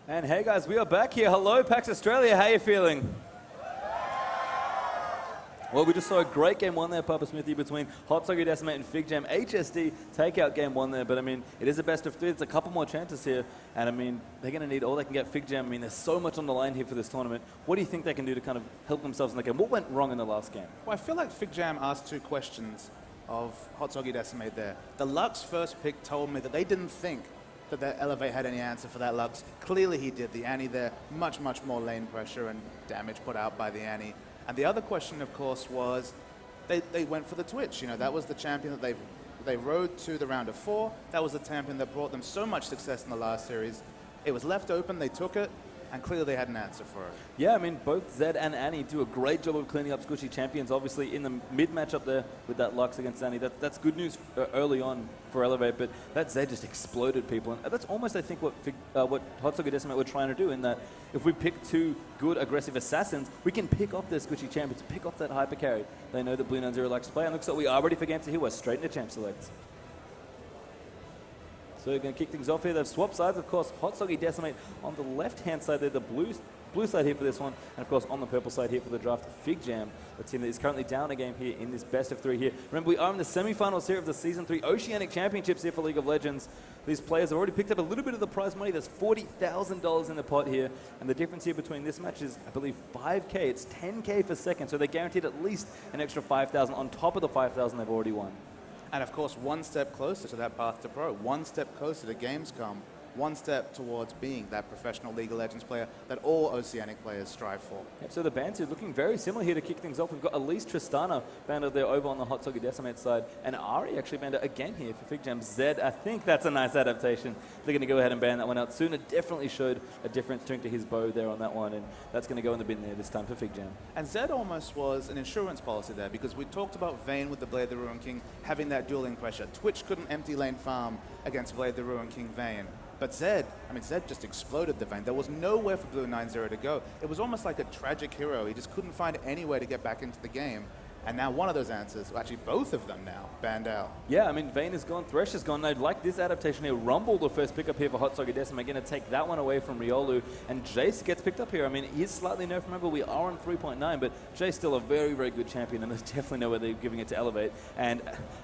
And hey guys, we are back here. Hello, PAX Australia. How you feeling? Well, we just saw a great game one there, Papa Smithy, between HotSoggyDecimate and FIGJAM. HSD take out game one there, but I mean, it is a best of three. There's a couple more chances here, and I mean, they're going to need all they can get. FIGJAM, I mean, there's so much on the line here for this tournament. What do you think they can do to kind of help themselves in the game? What went wrong in the last game? Well, I feel like FIGJAM asked two questions of HotSoggyDecimate there. The Lux first pick told me that they didn't think that their Elevate had any answer for that Lux. Clearly he did. The Annie there, much more lane pressure and damage put out by the Annie. And the other question, of course, was they went for the Twitch. You know, that was the champion that they rode to the round of 4. That was the champion that brought them so much success in the last series. It was left open, they took it, and clearly they had an answer for it. Yeah, I mean, both Zed and Annie do a great job of cleaning up squishy champions. Obviously, in the mid matchup there with that Lux against Annie, that's good news early on for Elevate, but that Zed just exploded people. And that's almost, I think, what HotSoggyDecimate were trying to do, in that if we pick two good aggressive assassins, we can pick off their squishy champions, pick off that hyper carry. They know that Blue 9-0 likes to play, and looks like we are ready for game 2 here. We're straight into champ selects. So we're going to kick things off here. They've swapped sides, of course. HotSoggyDecimate on the left-hand side there, the blue side here for this one, and of course on the purple side here for the draft, FIGJAM, the team that is currently down a game here in this best of 3 here. Remember, we are in the semi-finals here of the Season 3 Oceanic Championships here for League of Legends. These players have already picked up a little bit of the prize money. There's $40,000 in the pot here, and the difference here between this match is, I believe, 5K. It's 10K for second, so they're guaranteed at least an extra 5,000 on top of the 5,000 they've already won. And of course, one step closer to that path to pro, one step closer to Gamescom, one step towards being that professional League of Legends player that all Oceanic players strive for. Yep, so the bans are looking very similar here to kick things off. We've got Elise Tristana banded there over on the HotSoggyDecimate side, and Ari actually banded again here for FIGJAM. Zed, I think that's a nice adaptation. They're going to go ahead and ban that one out soon. It definitely showed a different string to his bow there on that one, and that's going to go in the bin there this time for FIGJAM. And Zed almost was an insurance policy there, because we talked about Vayne with the Blade the Ruin King having that dueling pressure. Twitch couldn't empty lane farm against Blade the Ruin King Vayne. But Zed, I mean, Zed just exploded the Vayne. There was nowhere for Blue 9-0 to go. It was almost like a tragic hero. He just couldn't find anywhere to get back into the game. And now one of those answers, well, actually both of them now, banned out. Yeah, I mean, Vayne is gone, Thresh is gone. I'd like this adaptation here. Rumble, the first pickup here for HotSoggyDecimate, going to take that one away from Riolu. And Jace gets picked up here. I mean, he's slightly nerfed. Remember, we are on 3.9, but Jace still a very, very good champion, and there's definitely no way they're giving it to Elevate. And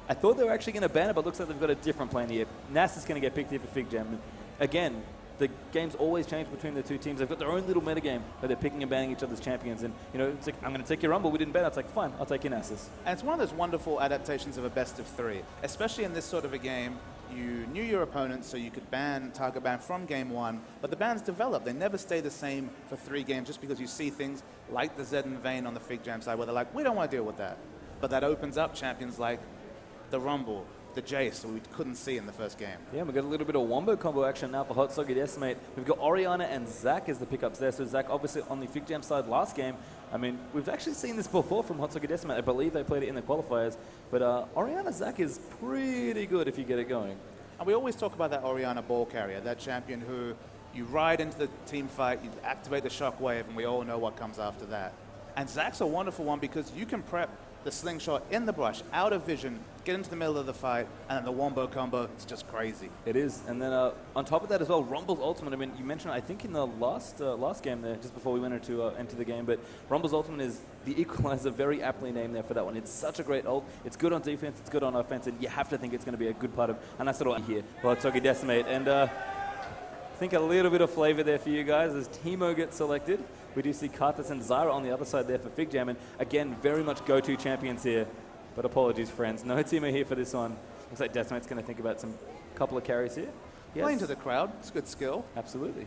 I thought they were actually going to ban it, but looks like they've got a different plan here. Nass is going to get picked here for FIGJAM. Again, the games always change between the two teams. They've got their own little metagame where they're picking and banning each other's champions. And, you know, it's like, I'm going to take your Rumble. We didn't ban. It's like, fine, I'll take your Nasus. And it's one of those wonderful adaptations of a best of 3. Especially in this sort of a game, you knew your opponent, so you could target ban from game 1. But the bans develop. They never stay the same for 3 games just because you see things like the Zed and Vayne on the FIGJAM side where they're like, we don't want to deal with that. But that opens up champions like the Rumble, the Jace, that we couldn't see in the first game. Yeah, we've got a little bit of wombo combo action now for HotSoggyDecimate. We've got Orianna and Zac as the pickups there. So Zac obviously on the FIGJAM side last game. I mean, we've actually seen this before from HotSoggyDecimate. I believe they played it in the qualifiers. But Orianna Zac is pretty good if you get it going. And we always talk about that Orianna ball carrier, that champion who you ride into the team fight, you activate the shockwave, and we all know what comes after that. And Zac's a wonderful one because you can prep the slingshot in the brush, out of vision, get into the middle of the fight, and then the wombo combo, it's just crazy. It is. And then on top of that as well, Rumble's ultimate, I mean, you mentioned, I think in the last game there, just before we went into enter the game, but Rumble's ultimate is the equalizer, very aptly named there for that one. It's such a great ult. It's good on defense, it's good on offense, and you have to think it's going to be a good part of, and that's what I here for HotSoggyDecimate. And I think a little bit of flavor there for you guys as Teemo gets selected. We do see Karthus and Zyra on the other side there for FIGJAM, and again, very much go-to champions here. But apologies, friends. No Teemo here for this one. Looks like Decimate's going to think about some couple of carries here. Yes. Playing to the crowd. It's good skill. Absolutely.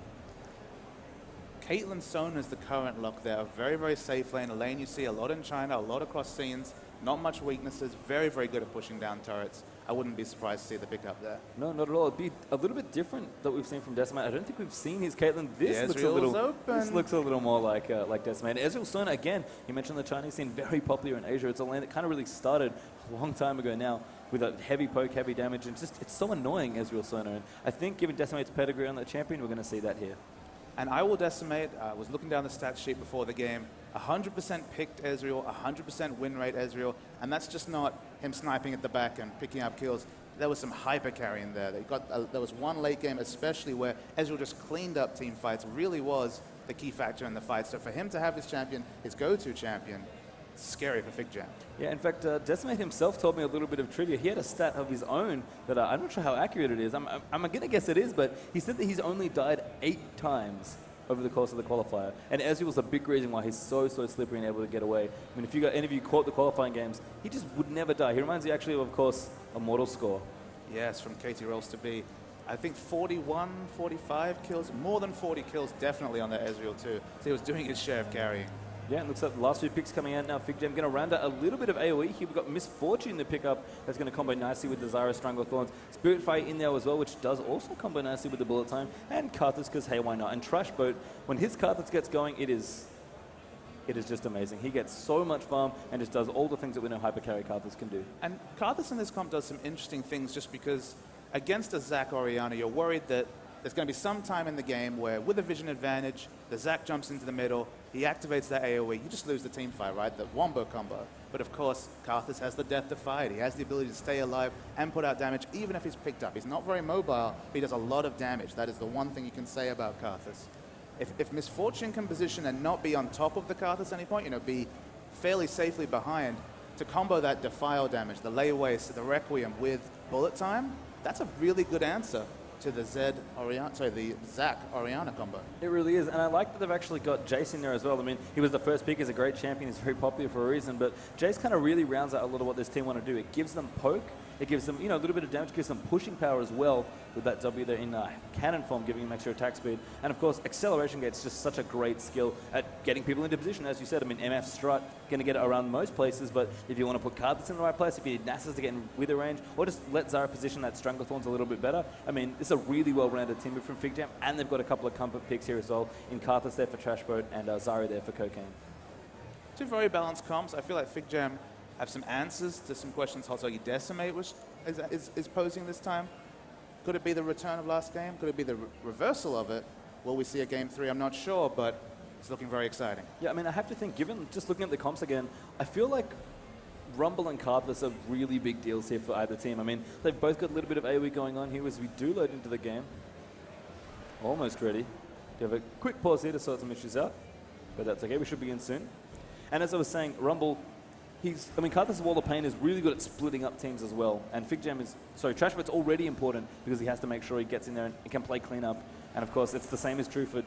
Caitlyn Sona is the current look there. A very, very safe lane. A lane you see a lot in China, a lot across scenes. Not much weaknesses. Very, very good at pushing down turrets. I wouldn't be surprised to see the pickup there. No, not at all. It'd be a little bit different that we've seen from Decimate. I don't think we've seen his Caitlyn. This looks a little more like Decimate. Ezreal Sona, again, you mentioned the Chinese scene, very popular in Asia. It's a lane that kind of really started a long time ago now with a heavy poke, heavy damage, and just it's so annoying, Ezreal Sona. And I think given Decimate's pedigree on that champion, we're going to see that here. And I will Decimate, was looking down the stat sheet before the game, 100% picked Ezreal, 100% win rate Ezreal, and that's just not him sniping at the back and picking up kills. There was some hyper carrying there. There was one late game especially where Ezreal just cleaned up team fights, really was the key factor in the fight. So for him to have his champion, his go-to champion, it's scary for FIGJAM. Yeah, in fact, Decimate himself told me a little bit of trivia. He had a stat of his own that I'm not sure how accurate it is. I'm going to guess it is, but he said that he's only died 8 times over the course of the qualifier. And Ezreal was a big reason why he's so slippery and able to get away. I mean, if you got any of you caught the qualifying games, he just would never die. He reminds you actually of course, a mortal score. Yes, from Katie Rolls to be, I think 41, 45 kills, more than 40 kills definitely on the Ezreal too. So he was doing his share of carrying. Yeah, it looks like the last few picks coming out now. FIGJAM going to round out a little bit of AoE here. We've got Misfortune to pick up. That's going to combo nicely with the Zyra Stranglethorns. Spirit Fight in there as well, which does also combo nicely with the Bullet Time. And Karthus, because hey, why not? And Trash Boat, when his Karthus gets going, it is just amazing. He gets so much farm and just does all the things that we know Hyper Carry Karthus can do. And Karthus in this comp does some interesting things just because against a Zac Orianna, you're worried that there's going to be some time in the game where with a vision advantage, the Zac jumps into the middle, he activates that AoE, you just lose the team fight, right? The wombo combo. But of course, Karthus has the death to fight. He has the ability to stay alive and put out damage even if he's picked up. He's not very mobile, but he does a lot of damage. That is the one thing you can say about Karthus. If Misfortune can position and not be on top of the Karthus at any point, be fairly safely behind, to combo that Defile damage, the Lay Waste, the Requiem with Bullet Time, that's a really good answer to the Zac Orianna combo. It really is, and I like that they've actually got Jace in there as well. I mean, he was the first pick, he's a great champion, he's very popular for a reason, but Jace kind of really rounds out a lot of what this team want to do. It gives them poke, it gives them, a little bit of damage, gives them pushing power as well with that W there in cannon form, giving them extra attack speed. And of course, Acceleration Gate's just such a great skill at getting people into position. As you said, I mean, MF Strut going to get it around most places, but if you want to put Karthus in the right place, if you need Nasus to get in wither range, or just let Zyra position that Stranglethorns a little bit better, I mean, it's a really well-rounded team from FIGJAM, and they've got a couple of comfort picks here as well, in Karthus there for Trash Boat and Zyra there for Cocaine. Two very balanced comps. I feel like FIGJAM have some answers to some questions HotSoggyDecimate is posing this time. Could it be the return of last game? Could it be the reversal of it? Will we see a game 3? I'm not sure, but it's looking very exciting. Yeah, I mean, I have to think, given just looking at the comps again, I feel like Rumble and Karthus are really big deals here for either team. I mean, they've both got a little bit of AoE going on here as we do load into the game. Almost ready. We have a quick pause here to sort some issues out, but that's okay. We should begin soon. And as I was saying, Rumble, Karthus' Wall of Pain is really good at splitting up teams as well. And FIGJAM Trashbot's already important because he has to make sure he gets in there and can play clean up. And of course, it's the same is true for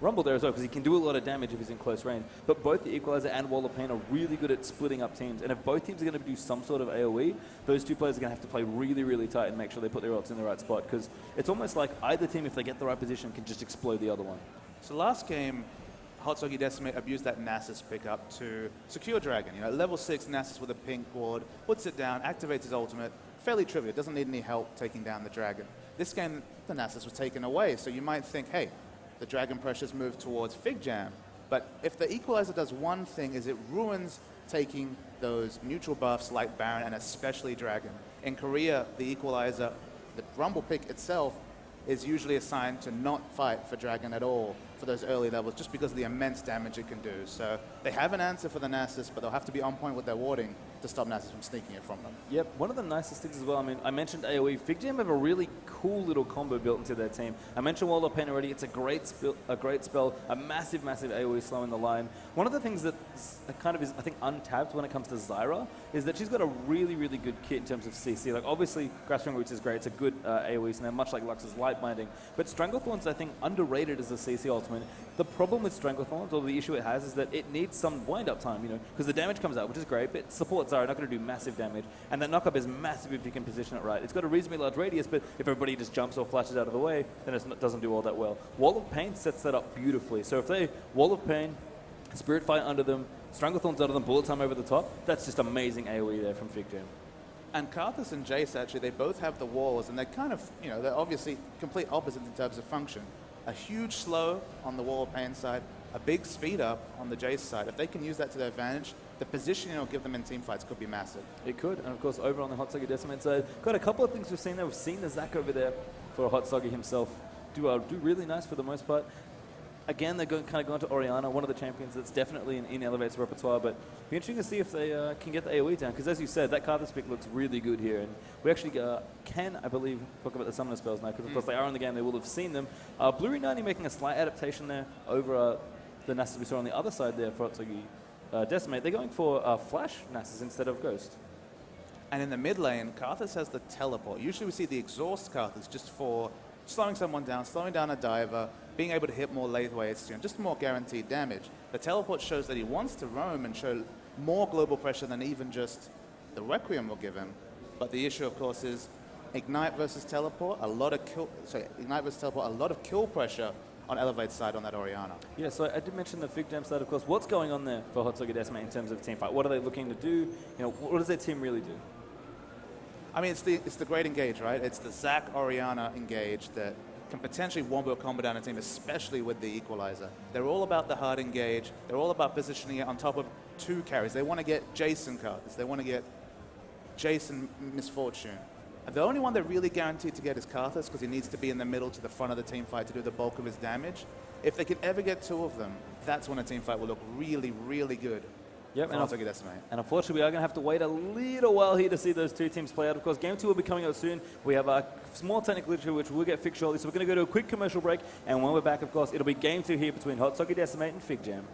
Rumble there as well, because he can do a lot of damage if he's in close range. But both the Equalizer and Wall of Pain are really good at splitting up teams. And if both teams are going to do some sort of AoE, those two players are going to have to play really, really tight and make sure they put their ults in the right spot. Because it's almost like either team, if they get the right position, can just explode the other one. So last game, HotSoggyDecimate abused that Nasus pickup to secure Dragon. Level 6 Nasus with a pink ward, puts it down, activates his ultimate. Fairly trivial, doesn't need any help taking down the Dragon. This game, the Nasus was taken away, so you might think, hey, the Dragon pressures move towards FIGJAM. But if the Equalizer does one thing, is it ruins taking those neutral buffs like Baron and especially Dragon. In Korea, the Equalizer, the Rumble pick itself, is usually assigned to not fight for Dragon at all for those early levels, just because of the immense damage it can do. So they have an answer for the Nasus, but they'll have to be on point with their warding to stop Nasus from sneaking it from them. Yep, one of the nicest things as well, I mean, I mentioned AoE. FIGJAM have a really cool little combo built into their team. I mentioned Wall of Pain already. It's a great spell, a massive, massive AoE slow in the line. One of the things that kind of is, I think, untapped when it comes to Zyra is that she's got a really, really good kit in terms of CC. Like, obviously, Grasping Roots is great. It's a good AoE snare, much like Lux's Light Binding. But Stranglethorns, I think, underrated as a CC ultimate. The problem with Stranglethorns, or the issue it has, is that it needs some wind-up time, because the damage comes out, which is great, but support Zyra not going to do massive damage, and that knock-up is massive if you can position it right. It's got a reasonably large radius, but if everybody just jumps or flashes out of the way, then it doesn't do all that well. Wall of Pain sets that up beautifully. So if they Wall of Pain, Spirit Fight under them, Stranglethorns under them, Bullet Time over the top, that's just amazing AoE there from FIGJAM. And Karthus and Jace, actually, they both have the walls, and they're kind of, they're obviously complete opposites in terms of function. A huge slow on the Wall of Pain side, a big speed up on the Jace side. If they can use that to their advantage, the positioning it'll give them in team fights could be massive. It could, and of course over on the HotSoggyDecimate side, got a couple of things we've seen there. We've seen the Zac over there for HotSoggy himself do really nice for the most part. Again, they're kind of going to Orianna, one of the champions that's definitely in Elevate's repertoire, but be interesting to see if they can get the AoE down, because as you said, that Karthus pick looks really good here, and we actually can, I believe, talk about the summoner spells now, because of course they are in the game, they will have seen them. Blue 90 making a slight adaptation there over the Nasus we saw on the other side there for HotSoggyDecimate. They're going for Flash Nasus instead of Ghost. And in the mid lane, Karthus has the teleport. Usually we see the exhaust Karthus just for slowing someone down, slowing down a diver, being able to hit more late waves, just more guaranteed damage. The teleport shows that he wants to roam and show more global pressure than even just the Requiem will give him. But the issue, of course, is Ignite versus teleport, a lot of kill pressure on Elevate's side on that Orianna. Yeah, so I did mention the FIGJAM side, of course. What's going on there for HotSoggyDecimate in terms of team fight? What are they looking to do? What does their team really do? I mean, it's the great engage, right? It's the Zac Orianna engage that can potentially wombo combo down a team, especially with the equalizer. They're all about the hard engage. They're all about positioning it on top of two carries. They want to get Jason Karthus. They want to get Jason Misfortune. And the only one they're really guaranteed to get is Karthus, because he needs to be in the middle to the front of the team fight to do the bulk of his damage. If they can ever get two of them, that's when a team fight will look really, really good. Yep, and unfortunately, we are going to have to wait a little while here to see those two teams play out. Of course, Game 2 will be coming out soon. We have a small technical issue, which we'll get fixed shortly. So we're going to go to a quick commercial break. And when we're back, of course, it'll be Game 2 here between HotSoggyDecimate and FIGJAM.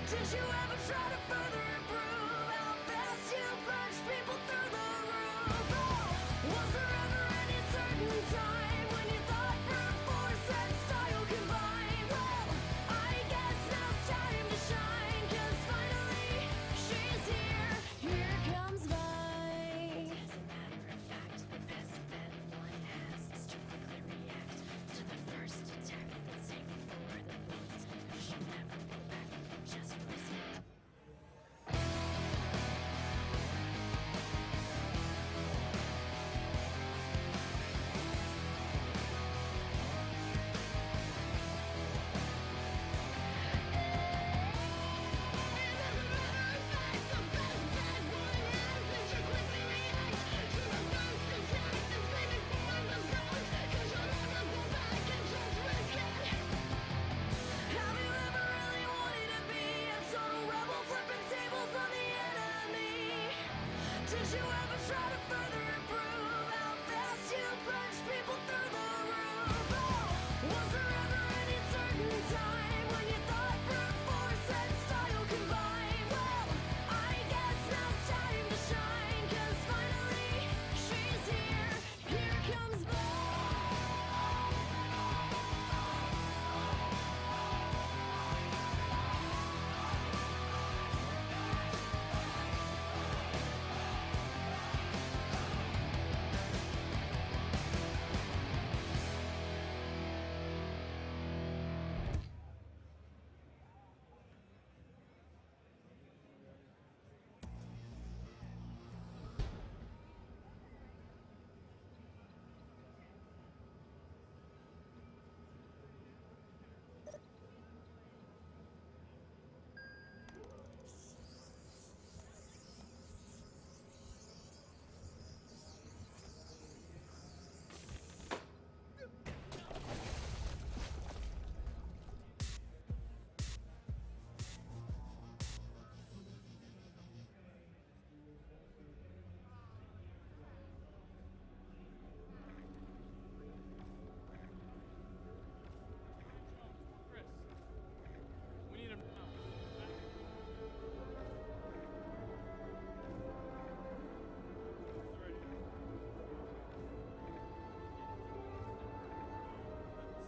Did you ever try to further improve how fast you punch people through the roof? Oh, was there ever any certain time when you thought brute force and style combined? Well, I guess now it's time to shine, 'cause finally she's here. Here comes Vi. As a matter of fact, the best bet one has is to quickly react to the first attack and save for the beats. She'll never go back. Just risk it. Have you ever really wanted to be a total rebel, flipping tables on the enemy? Did you ever try to further improve how fast you punch people through the roof? Oh, was there ever any certain time when you thought brute force and style combined? Well, I guess now it's time to shine, 'cause finally she's here. Here comes Vi.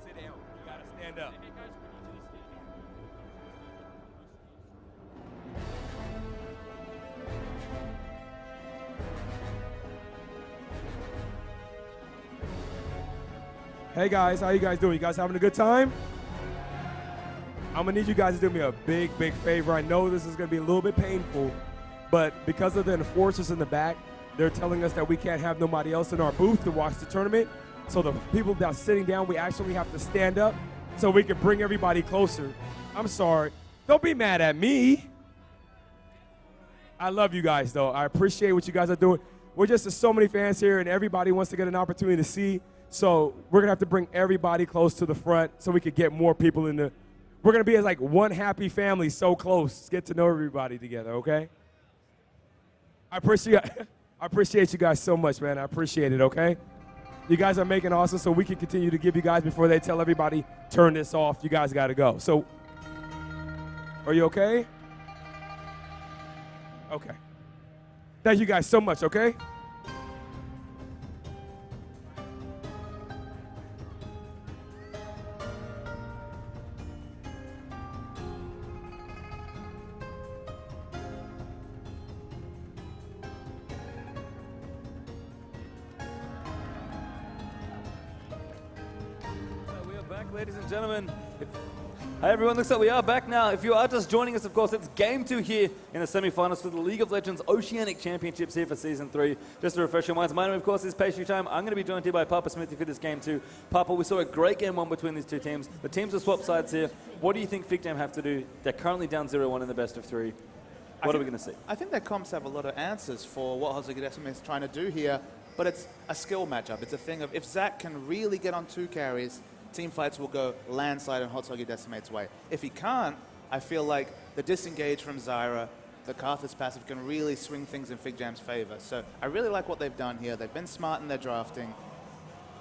Sit down. You gotta stand up. Hey guys, how you guys doing? You guys having a good time? I'm gonna need you guys to do me a big, big favor. I know this is gonna be a little bit painful, but because of the enforcers in the back, they're telling us that we can't have nobody else in our booth to watch the tournament. So the people that are sitting down, we actually have to stand up so we can bring everybody closer. I'm sorry. Don't be mad at me. I love you guys, though. I appreciate what you guys are doing. We're just there's so many fans here, and everybody wants to get an opportunity to see. So we're gonna have to bring everybody close to the front so we could get more people in the. We're gonna be as like one happy family, so close. Get to know everybody together, okay? I appreciate you guys so much, man. I appreciate it, okay? You guys are making awesome, so we can continue to give you guys before they tell everybody turn this off. You guys gotta go. So, are you okay? Okay. Thank you guys so much, okay? We are back, ladies and gentlemen. Hi everyone, looks like we are back now. If you are just joining us, of course, it's Game 2 here in the semi-finals for the League of Legends Oceanic Championships here for Season 3. Just to refresh your minds, my name, of course, is Pastry Time. I'm going to be joined here by Papa Smithy for this Game 2. Papa, we saw a great Game 1 between these two teams. The teams have swapped sides here. What do you think FIGJAM have to do? They're currently down 0-1 in the best of 3. What are we going to see? I think their comps have a lot of answers for what HotSoggyDecimate is trying to do here, but it's a skill matchup. It's a thing of if Zach can really get on 2 carries, team fights will go landslide in HotSoggyDecimate's way. If he can't, I feel like the disengage from Zyra, the Karthus passive can really swing things in FIGJAM's favor. So I really like what they've done here. They've been smart in their drafting,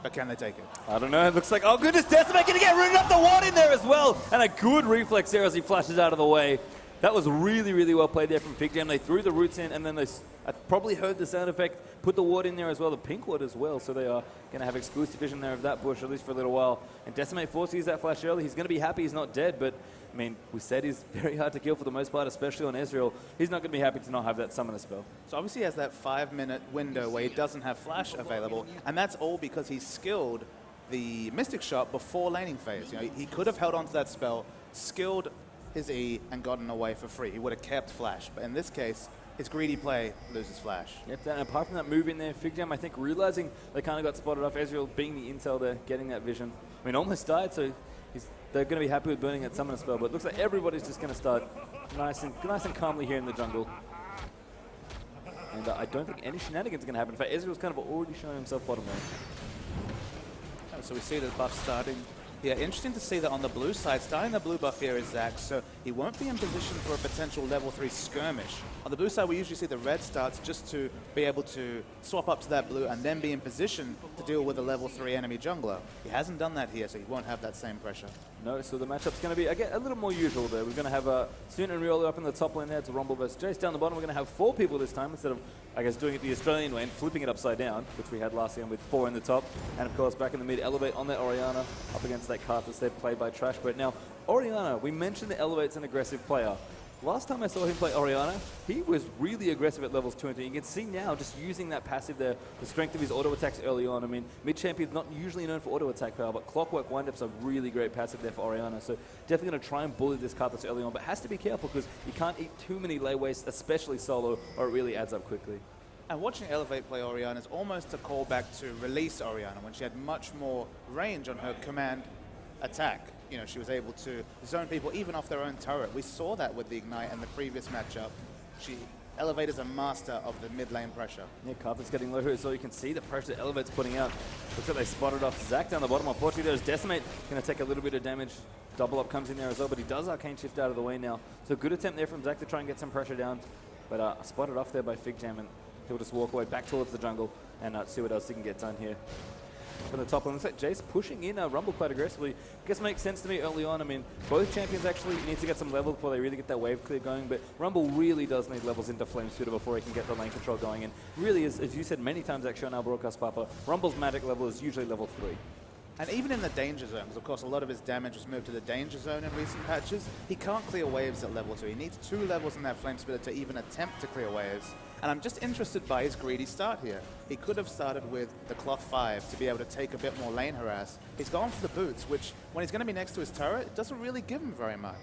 but can they take it? I don't know. It looks like, oh goodness, Decimate going to get rooted up the ward in there as well. And a good reflex there as he flashes out of the way. That was really, really well played there from FIGJAM. They threw the roots in, and then I probably heard the sound effect, put the ward in there as well, the pink ward as well. So they are going to have exclusive vision there of that bush, at least for a little while. And Decimate forced to use that flash early. He's going to be happy he's not dead, but I mean, we said he's very hard to kill for the most part, especially on Ezreal. He's not going to be happy to not have that summoner spell. So obviously he has that 5-minute window where he doesn't have flash available, and that's all because he skilled the Mystic Shot before laning phase. You know, he could have held onto that spell, skilled his E, and gotten away for free. He would have kept flash, but in this case, his greedy play loses flash. Yep, and apart from that move in there, FIGJAM, I think, realizing they kind of got spotted off, Ezreal being the intel there, getting that vision. I mean, almost died, so they're going to be happy with burning that summoner spell, but it looks like everybody's just going to start nice and calmly here in the jungle. And I don't think any shenanigans are going to happen. In fact, Ezreal's kind of already showing himself bottom lane. So we see the buff starting. Yeah, interesting to see that on the blue side, starting the blue buff here is Zach, so he won't be in position for a potential level 3 skirmish. On the blue side, we usually see the red starts just to be able to swap up to that blue and then be in position to deal with a level 3 enemy jungler. He hasn't done that here, so he won't have that same pressure. No, so the matchup's going to be, again, a little more usual there. We're going to have Student and Riolo up in the top lane there to Rumble versus Jace. Down the bottom, we're going to have 4 people this time instead of, I guess, doing it the Australian way and flipping it upside down, which we had last game with 4 in the top. And, of course, back in the mid, Elevate on that Orianna up against that Karthus there played by Trash. But now, Orianna, we mentioned that Elevate's an aggressive player. Last time I saw him play Orianna, he was really aggressive at levels 2 and 3. You can see now, just using that passive there, the strength of his auto attacks early on. I mean, mid-champion's not usually known for auto attack power, but Clockwork wind-up's a really great passive there for Orianna. So definitely going to try and bully this Karthus early on, but has to be careful because you can't eat too many layways, especially solo, or it really adds up quickly. And watching Elevate play Orianna is almost a callback to Release Orianna when she had much more range on her command attack. You know, she was able to zone people even off their own turret. We saw that with the Ignite in the previous matchup. Elevate is a master of the mid lane pressure. Yeah, Karthus getting low here, so you can see the pressure that Elevate's putting out. Looks like they spotted off Zach down the bottom. Unfortunately, there's Decimate going to take a little bit of damage. Double up comes in there as well, but he does Arcane Shift out of the way now. So good attempt there from Zach to try and get some pressure down, but spotted off there by FIGJAM, and he'll just walk away back towards the jungle and see what else he can get done here. From the top lane, looks like Jace pushing in Rumble quite aggressively. I guess makes sense to me early on. I mean, both champions actually need to get some level before they really get that wave clear going, but Rumble really does need levels into Flame Shooter before he can get the lane control going. And really, as you said many times actually on our broadcast, Papa, Rumble's magic level is usually level 3. And even in the danger zones, of course, a lot of his damage was moved to the danger zone in recent patches. He can't clear waves at level 2. He needs 2 levels in that Flame Spitter to even attempt to clear waves. And I'm just interested by his greedy start here. He could have started with the Cloth 5 to be able to take a bit more lane harass. He's gone for the boots, which, when he's going to be next to his turret, it doesn't really give him very much.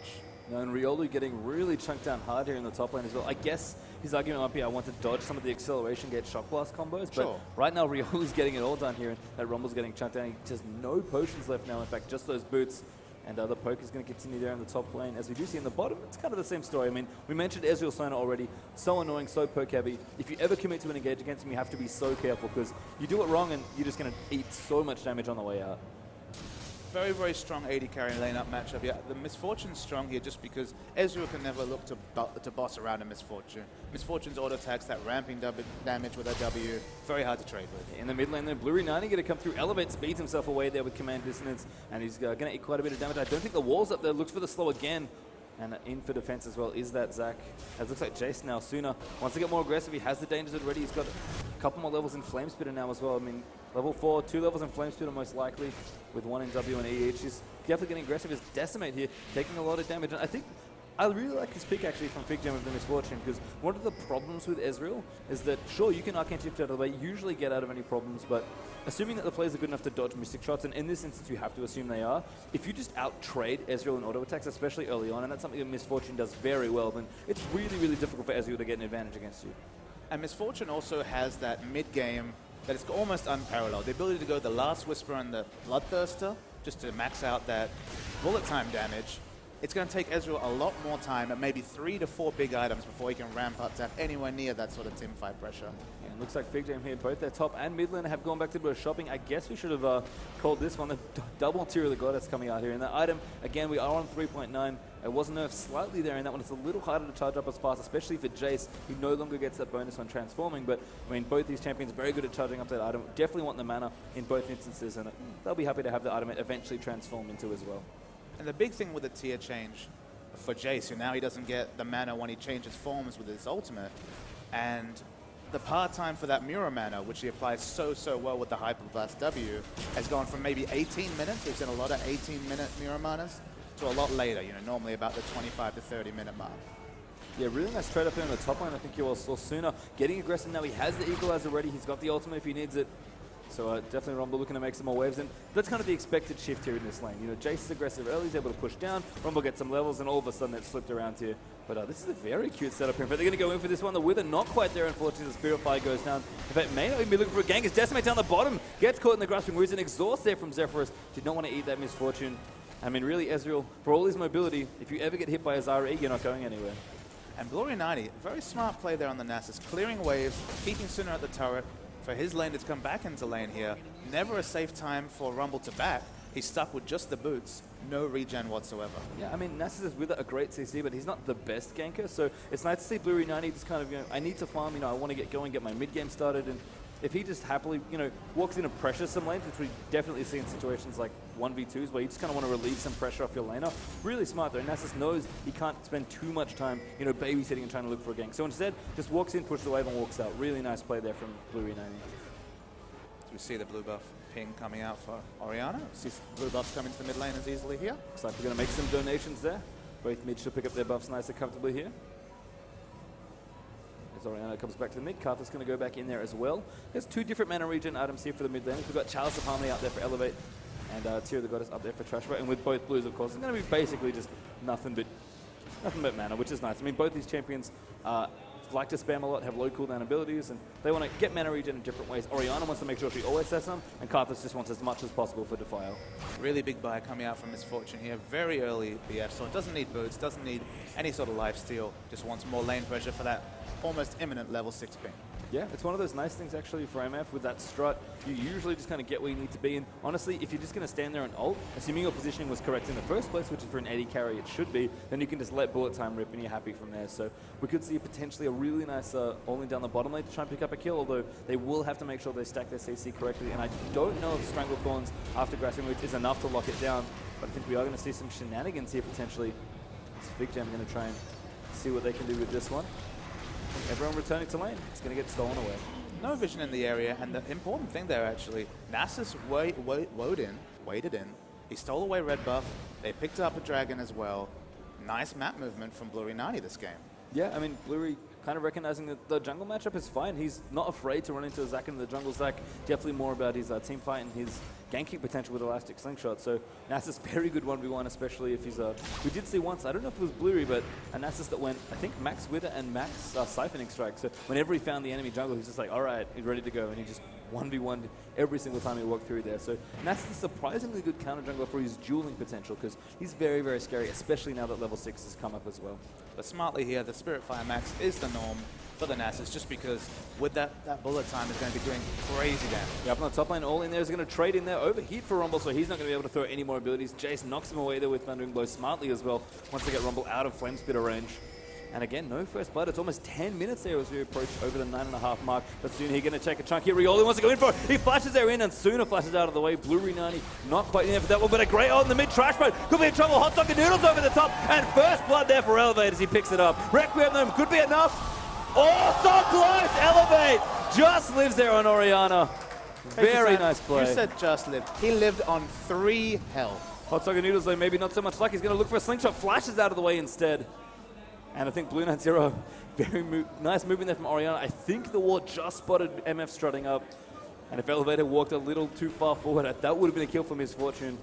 No, and Riolu getting really chunked down hard here in the top lane as well. I guess his argument might be I want to dodge some of the acceleration gate shock blast combos, but Sure. right now Riolu's getting it all done here, and that Rumble's getting chunked down. He just no potions left now, in fact, just those boots. And the poke is going to continue there in the top lane. As we do see in the bottom, it's kind of the same story. I mean, we mentioned Ezreal Sona already. So annoying, so poke heavy. If you ever commit to an engage against him, you have to be so careful because you do it wrong and you're just going to eat so much damage on the way out. Very, very strong AD carry lane up matchup. Yeah, the Misfortune's strong here just because Ezreal can never look to boss around a Misfortune. Misfortune's auto attacks, that ramping damage with a W, very hard to trade with. In the mid lane there, Blue-90 going to come through, Elevate, speeds himself away there with Command Dissonance, and he's going to eat quite a bit of damage. I don't think the wall's up there, looks for the slow again. And in for defense as well is that Zac. It looks like Jace now sooner wants to get more aggressive. He has the dangers already. He's got a couple more levels in Flame Spitter now as well. I mean, level 4, 2 levels in Flame Spitter most likely, with 1 in W and E each. He's definitely getting aggressive. His Decimate here, taking a lot of damage. And I think I really like his pick actually from FIGJAM of the Misfortune, because one of the problems with Ezreal is that, sure, you can Arcane Shift out of the way, usually get out of any problems, but assuming that the players are good enough to dodge Mystic Shots, and in this instance you have to assume they are, if you just out-trade Ezreal in auto attacks, especially early on, and that's something that Misfortune does very well, then it's really, really difficult for Ezreal to get an advantage against you. And Misfortune also has that mid-game that is almost unparalleled. The ability to go the Last Whisper and the Bloodthirster, just to max out that bullet time damage. It's going to take Ezreal a lot more time and maybe 3 to 4 big items before he can ramp up to have anywhere near that sort of teamfight pressure. Yeah, it looks like FIGJAM here, both their top and mid lane have gone back to a bit of shopping. I guess we should have called this one the double Tear of the Goddess coming out here. And that item, again, we are on 3.9. It was nerfed slightly there in that one. It's a little harder to charge up as fast, especially for Jace, who no longer gets that bonus when transforming. But, I mean, both these champions are very good at charging up that item. Definitely want the mana in both instances, and they'll be happy to have the item eventually transform into as well. And the big thing with the tier change for Jace, who now he doesn't get the mana when he changes forms with his ultimate, and the part-time for that Mirror mana, which he applies so well with the Hyper Blast W, has gone from maybe 18 minutes, we've seen a lot of 18-minute Mirror manas, to a lot later, you know, normally about the 25 to 30-minute mark. Yeah, really nice trade up here on the top line. I think you all saw sooner. Getting aggressive now. He has the Equalizer ready. He's got the ultimate if he needs it. So definitely Rumble looking to make some more waves, and that's kind of the expected shift here in this lane. You know, Jace is aggressive early, he's able to push down, Rumble gets some levels, and all of a sudden it's flipped around here. But this is a very cute setup here. But they're going to go in for this one. The Wither not quite there, unfortunately. The Spirit Fire goes down. In fact, may not even be looking for a gank. His Decimate down the bottom, gets caught in the Grasping Roots, and exhaust there from Zephyrus. Did not want to eat that Misfortune. I mean, really, Ezreal, for all his mobility, if you ever get hit by a Zara, you're not going anywhere. And Blue-90, very smart play there on the Nasus, clearing waves, keeping Sooner at the turret. For his lane to come back into lane here, never a safe time for Rumble to back. He's stuck with just the boots, no regen whatsoever. Yeah, I mean, Nasus is with a great CC, but he's not the best ganker, so it's nice to see Blue-90 just kind of, you know, I need to farm, you know, I want to get going, get my mid-game started, and if he just happily, you know, walks in and pressures some lanes, which we definitely see in situations like 1v2s where you just kind of want to relieve some pressure off your laner. Really smart though. Nasus knows he can't spend too much time, you know, babysitting and trying to look for a gank. So instead, just walks in, pushes the wave and walks out. Really nice play there from Blue-90. So we see the blue buff ping coming out for Orianna. See blue buffs come into the mid lane as easily here. Looks like we're going to make some donations there. Both mid should pick up their buffs nice and comfortably here. Orianna comes back to the mid. Karthus going to go back in there as well. There's 2 different mana regen items here for the mid laners. We've got Chalice of Harmony out there for Elevate, and Tear of the Goddess up there for Trash Rate. And with both blues, of course, it's going to be basically just nothing but mana, which is nice. I mean, both these champions like to spam a lot, have low cooldown abilities, and they want to get mana regen in different ways. Orianna wants to make sure she always has some, and Karthus just wants as much as possible for Defile. Really big buy coming out from Misfortune here. Very early BF, so it doesn't need boots, doesn't need any sort of lifesteal. Just wants more lane pressure for that almost imminent level 6 ping. Yeah, it's one of those nice things actually for MF with that strut. You usually just kind of get where you need to be. And honestly, if you're just going to stand there and ult, assuming your positioning was correct in the first place, which is for an 80 carry it should be, then you can just let bullet time rip and you're happy from there. So we could see potentially a really nice all-in down the bottom lane to try and pick up a kill, although they will have to make sure they stack their CC correctly. And I don't know if Strangle Thorns after Grasping Roots is enough to lock it down, but I think we are going to see some shenanigans here potentially. It's FIGJAM going to try and see what they can do with this one. Everyone returning to lane. It's going to get stolen away. No vision in the area, and the important thing there actually, Nasus waded in. He stole away red buff. They picked up a dragon as well. Nice map movement from Blurry 90 this game. Yeah, I mean, Blurry kind of recognizing that the jungle matchup is fine. He's not afraid to run into Zac in the jungle. Zac definitely more about his team fight and his ganking potential with Elastic Slingshot. So Nasus very good 1v1, especially if he's we did see once, I don't know if it was Blurry, but a Nasus that went, I think, Max Wither and Max Siphoning Strike. So whenever he found the enemy jungle, he's just like, all right, he's ready to go. And he just 1v1'd every single time he walked through there. So Nasus is surprisingly good counter jungler for his dueling potential, because he's very, very scary, especially now that level 6 has come up as well. But smartly here, the Spirit Fire Max is the norm for the Nasus, just because with that bullet time is going to be doing crazy damage. Yeah, up on the top lane, all in there is going to trade in there. Overheat for Rumble, so he's not going to be able to throw any more abilities. Jace knocks him away there with Thundering Blow smartly as well, once they get Rumble out of Flame Spitter range. And again, no first blood. It's almost 10 minutes there as we approach over the 9.5 mark. But soon he's going to take a chunk here. Rioli wants to go in for it. He flashes there in, and Sooner flashes out of the way. Blurry 90 not quite in there for that one, but a great ult in the mid. Trash mode could be in trouble. HotSoggyDecimate over the top, and first blood there for Elevate as he picks it up. Requiem though could be enough. Oh, so close! Elevate just lives there on Orianna. Very nice play. You said just lived. He lived on 3 health. HotSoggyDecimate though maybe not so much luck. He's going to look for a slingshot. Flashes out of the way instead. And I think Blue 90, very nice movement there from Orianna. I think the ward just spotted MF strutting up. And if Elevator walked a little too far forward, that would have been a kill for Misfortune.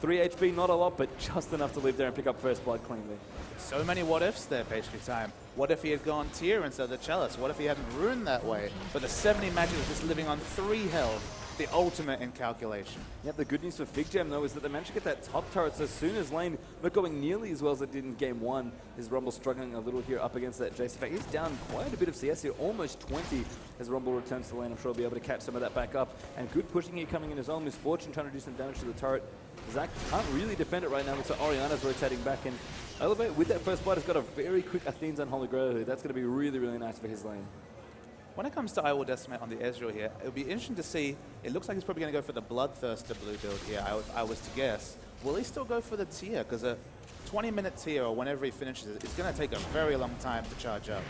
3 HP, not a lot, but just enough to live there and pick up first blood cleanly. So many what ifs there, Pastry Time. What if he had gone tier instead of the Chalice? What if he hadn't ruined that way? But the 70 magic was just living on 3 health. The ultimate in calculation. Yep, the good news for FIGJAM though is that they managed to get that top turret so soon as lane not going nearly as well as it did in game 1. Is Rumble struggling a little here up against that Jace. In fact, he's down quite a bit of CS here, almost 20 as Rumble returns to the lane. I'm sure he'll be able to catch some of that back up. And good pushing here coming in as well. Misfortune trying to do some damage to the turret. Zac can't really defend it right now, so Orianna's rotating back in. Elevate with that first blood has got a very quick Athene's Unholy Grail here. That's going to be really, really nice for his lane. When it comes to I Will Decimate on the Ezreal here, it would be interesting to see. It looks like he's probably going to go for the Bloodthirster blue build here, I was to guess. Will he still go for the tier? Because a 20-minute tier, or whenever he finishes it, it's going to take a very long time to charge up.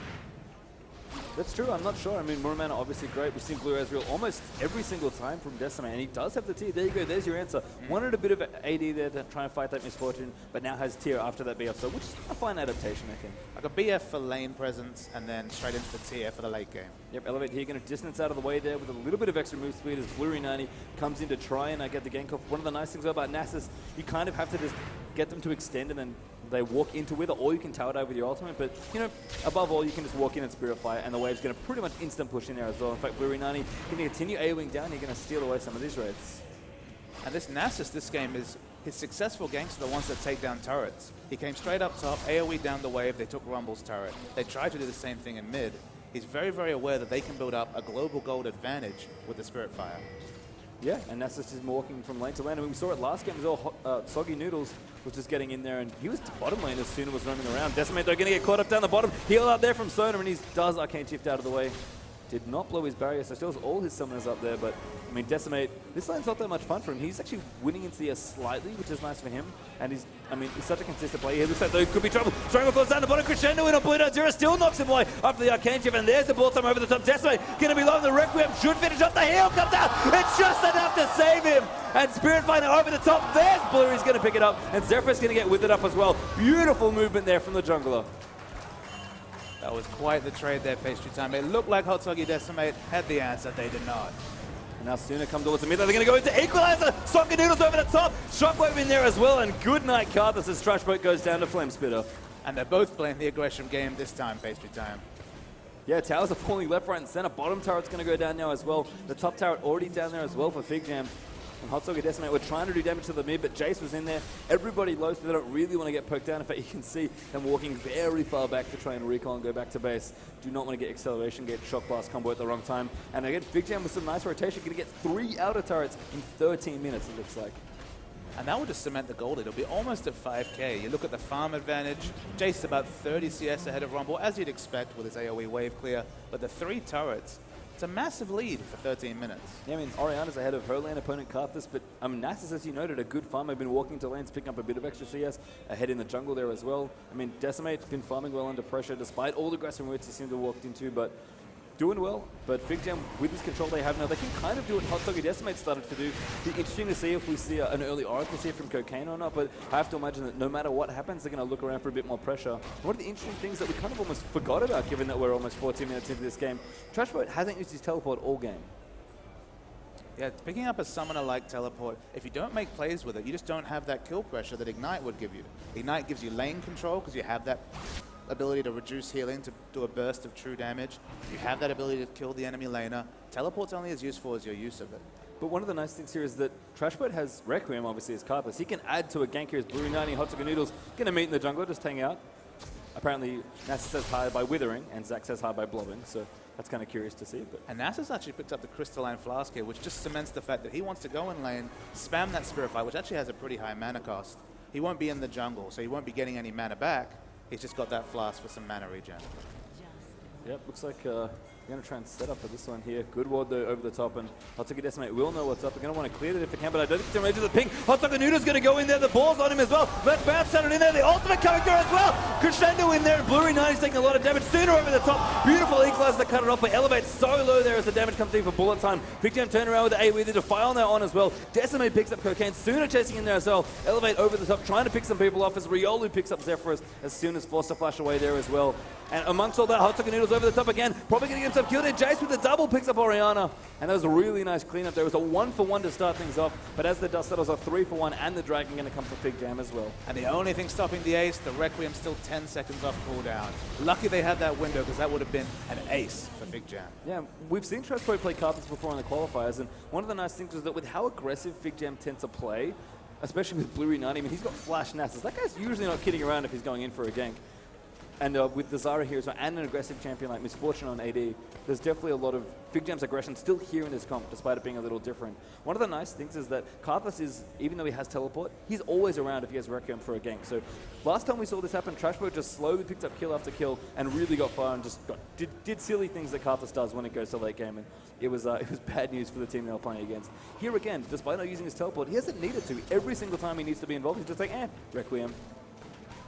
That's true, I'm not sure. I mean, Muramana obviously great. We've seen Blue Ezreal almost every single time from Decimate, and he does have the tier. There you go, there's your answer. Wanted a bit of AD there to try and fight that Misfortune, but now has tier after that BF, so which is a fine adaptation, I think. Like a BF for lane presence, and then straight into the tier for the late game. Yep, Elevate here, going to distance out of the way there with a little bit of extra move speed as Blurry 90 comes in to try and get the gank off. One of the nice things about Nasus, you kind of have to just get them to extend and then they walk into Wither, or you can tower dive with your ultimate, but you know, above all, you can just walk in and Spirit Fire, and the wave's going to pretty much instant push in there as well. In fact, Blurry 90 can continue AoEing down, you're going to steal away some of these raids. And this Nasus, this game, is his successful ganks are the ones that take down turrets. He came straight up top, AoE down the wave, they took Rumble's turret. They tried to do the same thing in mid. He's very, very aware that they can build up a global gold advantage with the Spirit Fire. Yeah, and Nasus is walking from lane to lane. I mean, we saw it last game as well. Soggy Noodles was just getting in there, and he was to bottom lane as Sooner was running around. Decimate, though, going to get caught up down the bottom. Heal out there from Sona, and he does Arcane Shift out of the way. Did not blow his barrier, so still has all his summoners up there, but I mean, Decimate, this lane's not that much fun for him. He's actually winning into the air slightly, which is nice for him, and he's such a consistent player. He looks like there could be trouble. Strangle goes down the bottom, Crescendo in on Blue Zero, still knocks him away after the Arcane Shift, and there's the ball time over the top. Decimate going to be low, the Requiem should finish up, the heal comes out, it's just enough to save him, and Spirit Finder over the top, there's Blue, he's going to pick it up, and Zephyr's going to get with it up as well. Beautiful movement there from the jungler. That was quite the trade there, Pastry Time. It looked like HotSoggyDecimate had the answer, they did not. And now Sooner come towards the mid. They're going to go into Equalizer. Soccer Noodles over the top. Shockwave in there as well. And good night, Karthus, as Trash Boat goes down to Flame Spitter. And they're both playing the aggression game this time, Pastry Time. Yeah, towers are falling left, right, and center. Bottom turret's going to go down now as well. The top turret already down there as well for FIGJAM. And HotSoggyDecimate were trying to do damage to the mid, but Jace was in there. Everybody low, so they don't really want to get poked down. In fact, you can see them walking very far back to try and recall and go back to base. Do not want to get acceleration, get Shock Blast combo at the wrong time. And again, FIGJAM with some nice rotation, going to get 3 outer turrets in 13 minutes, it looks like. And that will just cement the gold. It'll be almost at 5k. You look at the farm advantage. Jace about 30 CS ahead of Rumble, as you'd expect with his AoE wave clear. But the 3 turrets, it's a massive lead for 13 minutes. Yeah, I mean, Orianna's ahead of her lane opponent, Karthus, but Nasus, as you noted, a good farm. I've been walking into lanes, picking up a bit of extra CS, ahead in the jungle there as well. I mean, Decimate's been farming well under pressure, despite all the aggressive moves he seemed to have walked into, but doing well, but FIGJAM, with this control they have now, they can kind of do what HotSoggyDecimate started to do. Be interesting to see if we see an early Oracle here from Cocaine or not, but I have to imagine that no matter what happens, they're going to look around for a bit more pressure. And one of the interesting things that we kind of almost forgot about, given that we're almost 14 minutes into this game, Trashboat hasn't used his teleport all game. Yeah, picking up a summoner like teleport, if you don't make plays with it, you just don't have that kill pressure that Ignite would give you. Ignite gives you lane control because you have that ability to reduce healing to do a burst of true damage. You have that ability to kill the enemy laner. Teleport's only as useful as your use of it. But one of the nice things here is that Trashboat has Requiem, obviously, as Carthus. He can add to a gank here as Blue 90, HotSoggy Noodles going to meet in the jungle, just hang out. Apparently, Nasa says hi by Withering, and Zach says hi by Blobbing, so that's kind of curious to see. But And Nasa's actually picked up the Crystalline Flask here, which just cements the fact that he wants to go in lane, spam that Spirit Fire, which actually has a pretty high mana cost. He won't be in the jungle, so he won't be getting any mana back. He's just got that Flask for some mana regen. yep, looks like we're going to try and set up for this one here. Good ward though over the top, and HotSoggyDecimate will know what's up. They're going to want to clear it if they can, but I don't think they're ready to the ping. HotSoggy Noodle's going to go in there. The ball's on him as well. Let's bounce it in there. The ultimate coming through as well. Crescendo in there. Blurry 90's taking a lot of damage. Sooner over the top. Beautiful equalizer that cut it off, but Elevate so low there as the damage comes in for bullet time. FIGJAM turn around with the AoE. There's a file now on as well. Decimate picks up Cocaine. Sooner chasing in there as well. Elevate over the top, trying to pick some people off as Riolu picks up Zephyrus as soon as forced to flash away there as well. And amongst all that, HotSoggy Noodles over the top again. Probably going to get himself killed. And Jace with the double picks up Orianna. And that was a really nice cleanup there. It was a 1-for-1 to start things off. But as the dust settles, a 3-for-1 and the Dragon going to come for FIGJAM as well. And the only thing stopping the ace, the Requiem still 10 seconds off cooldown. Lucky they had that window because that would have been an ace for FIGJAM. Yeah, we've seen Trashboat play Carthus before in the qualifiers. And one of the nice things is that with how aggressive FIGJAM tends to play, especially with Blurry 90, I mean, he's got Flash Nasus. That guy's usually not kidding around if he's going in for a gank. And with the Zara here as well, and an aggressive champion like Misfortune on AD, there's definitely a lot of FIGJAM's aggression still here in this comp, despite it being a little different. One of the nice things is that Carthus is, even though he has teleport, he's always around if he has Requiem for a gank. So last time we saw this happen, Trashboat just slowly picked up kill after kill and really got far and just did silly things that Carthus does when it goes to late game. And it was bad news for the team they were playing against. Here again, despite not using his teleport, he hasn't needed to. Every single time he needs to be involved, he's just like, Requiem.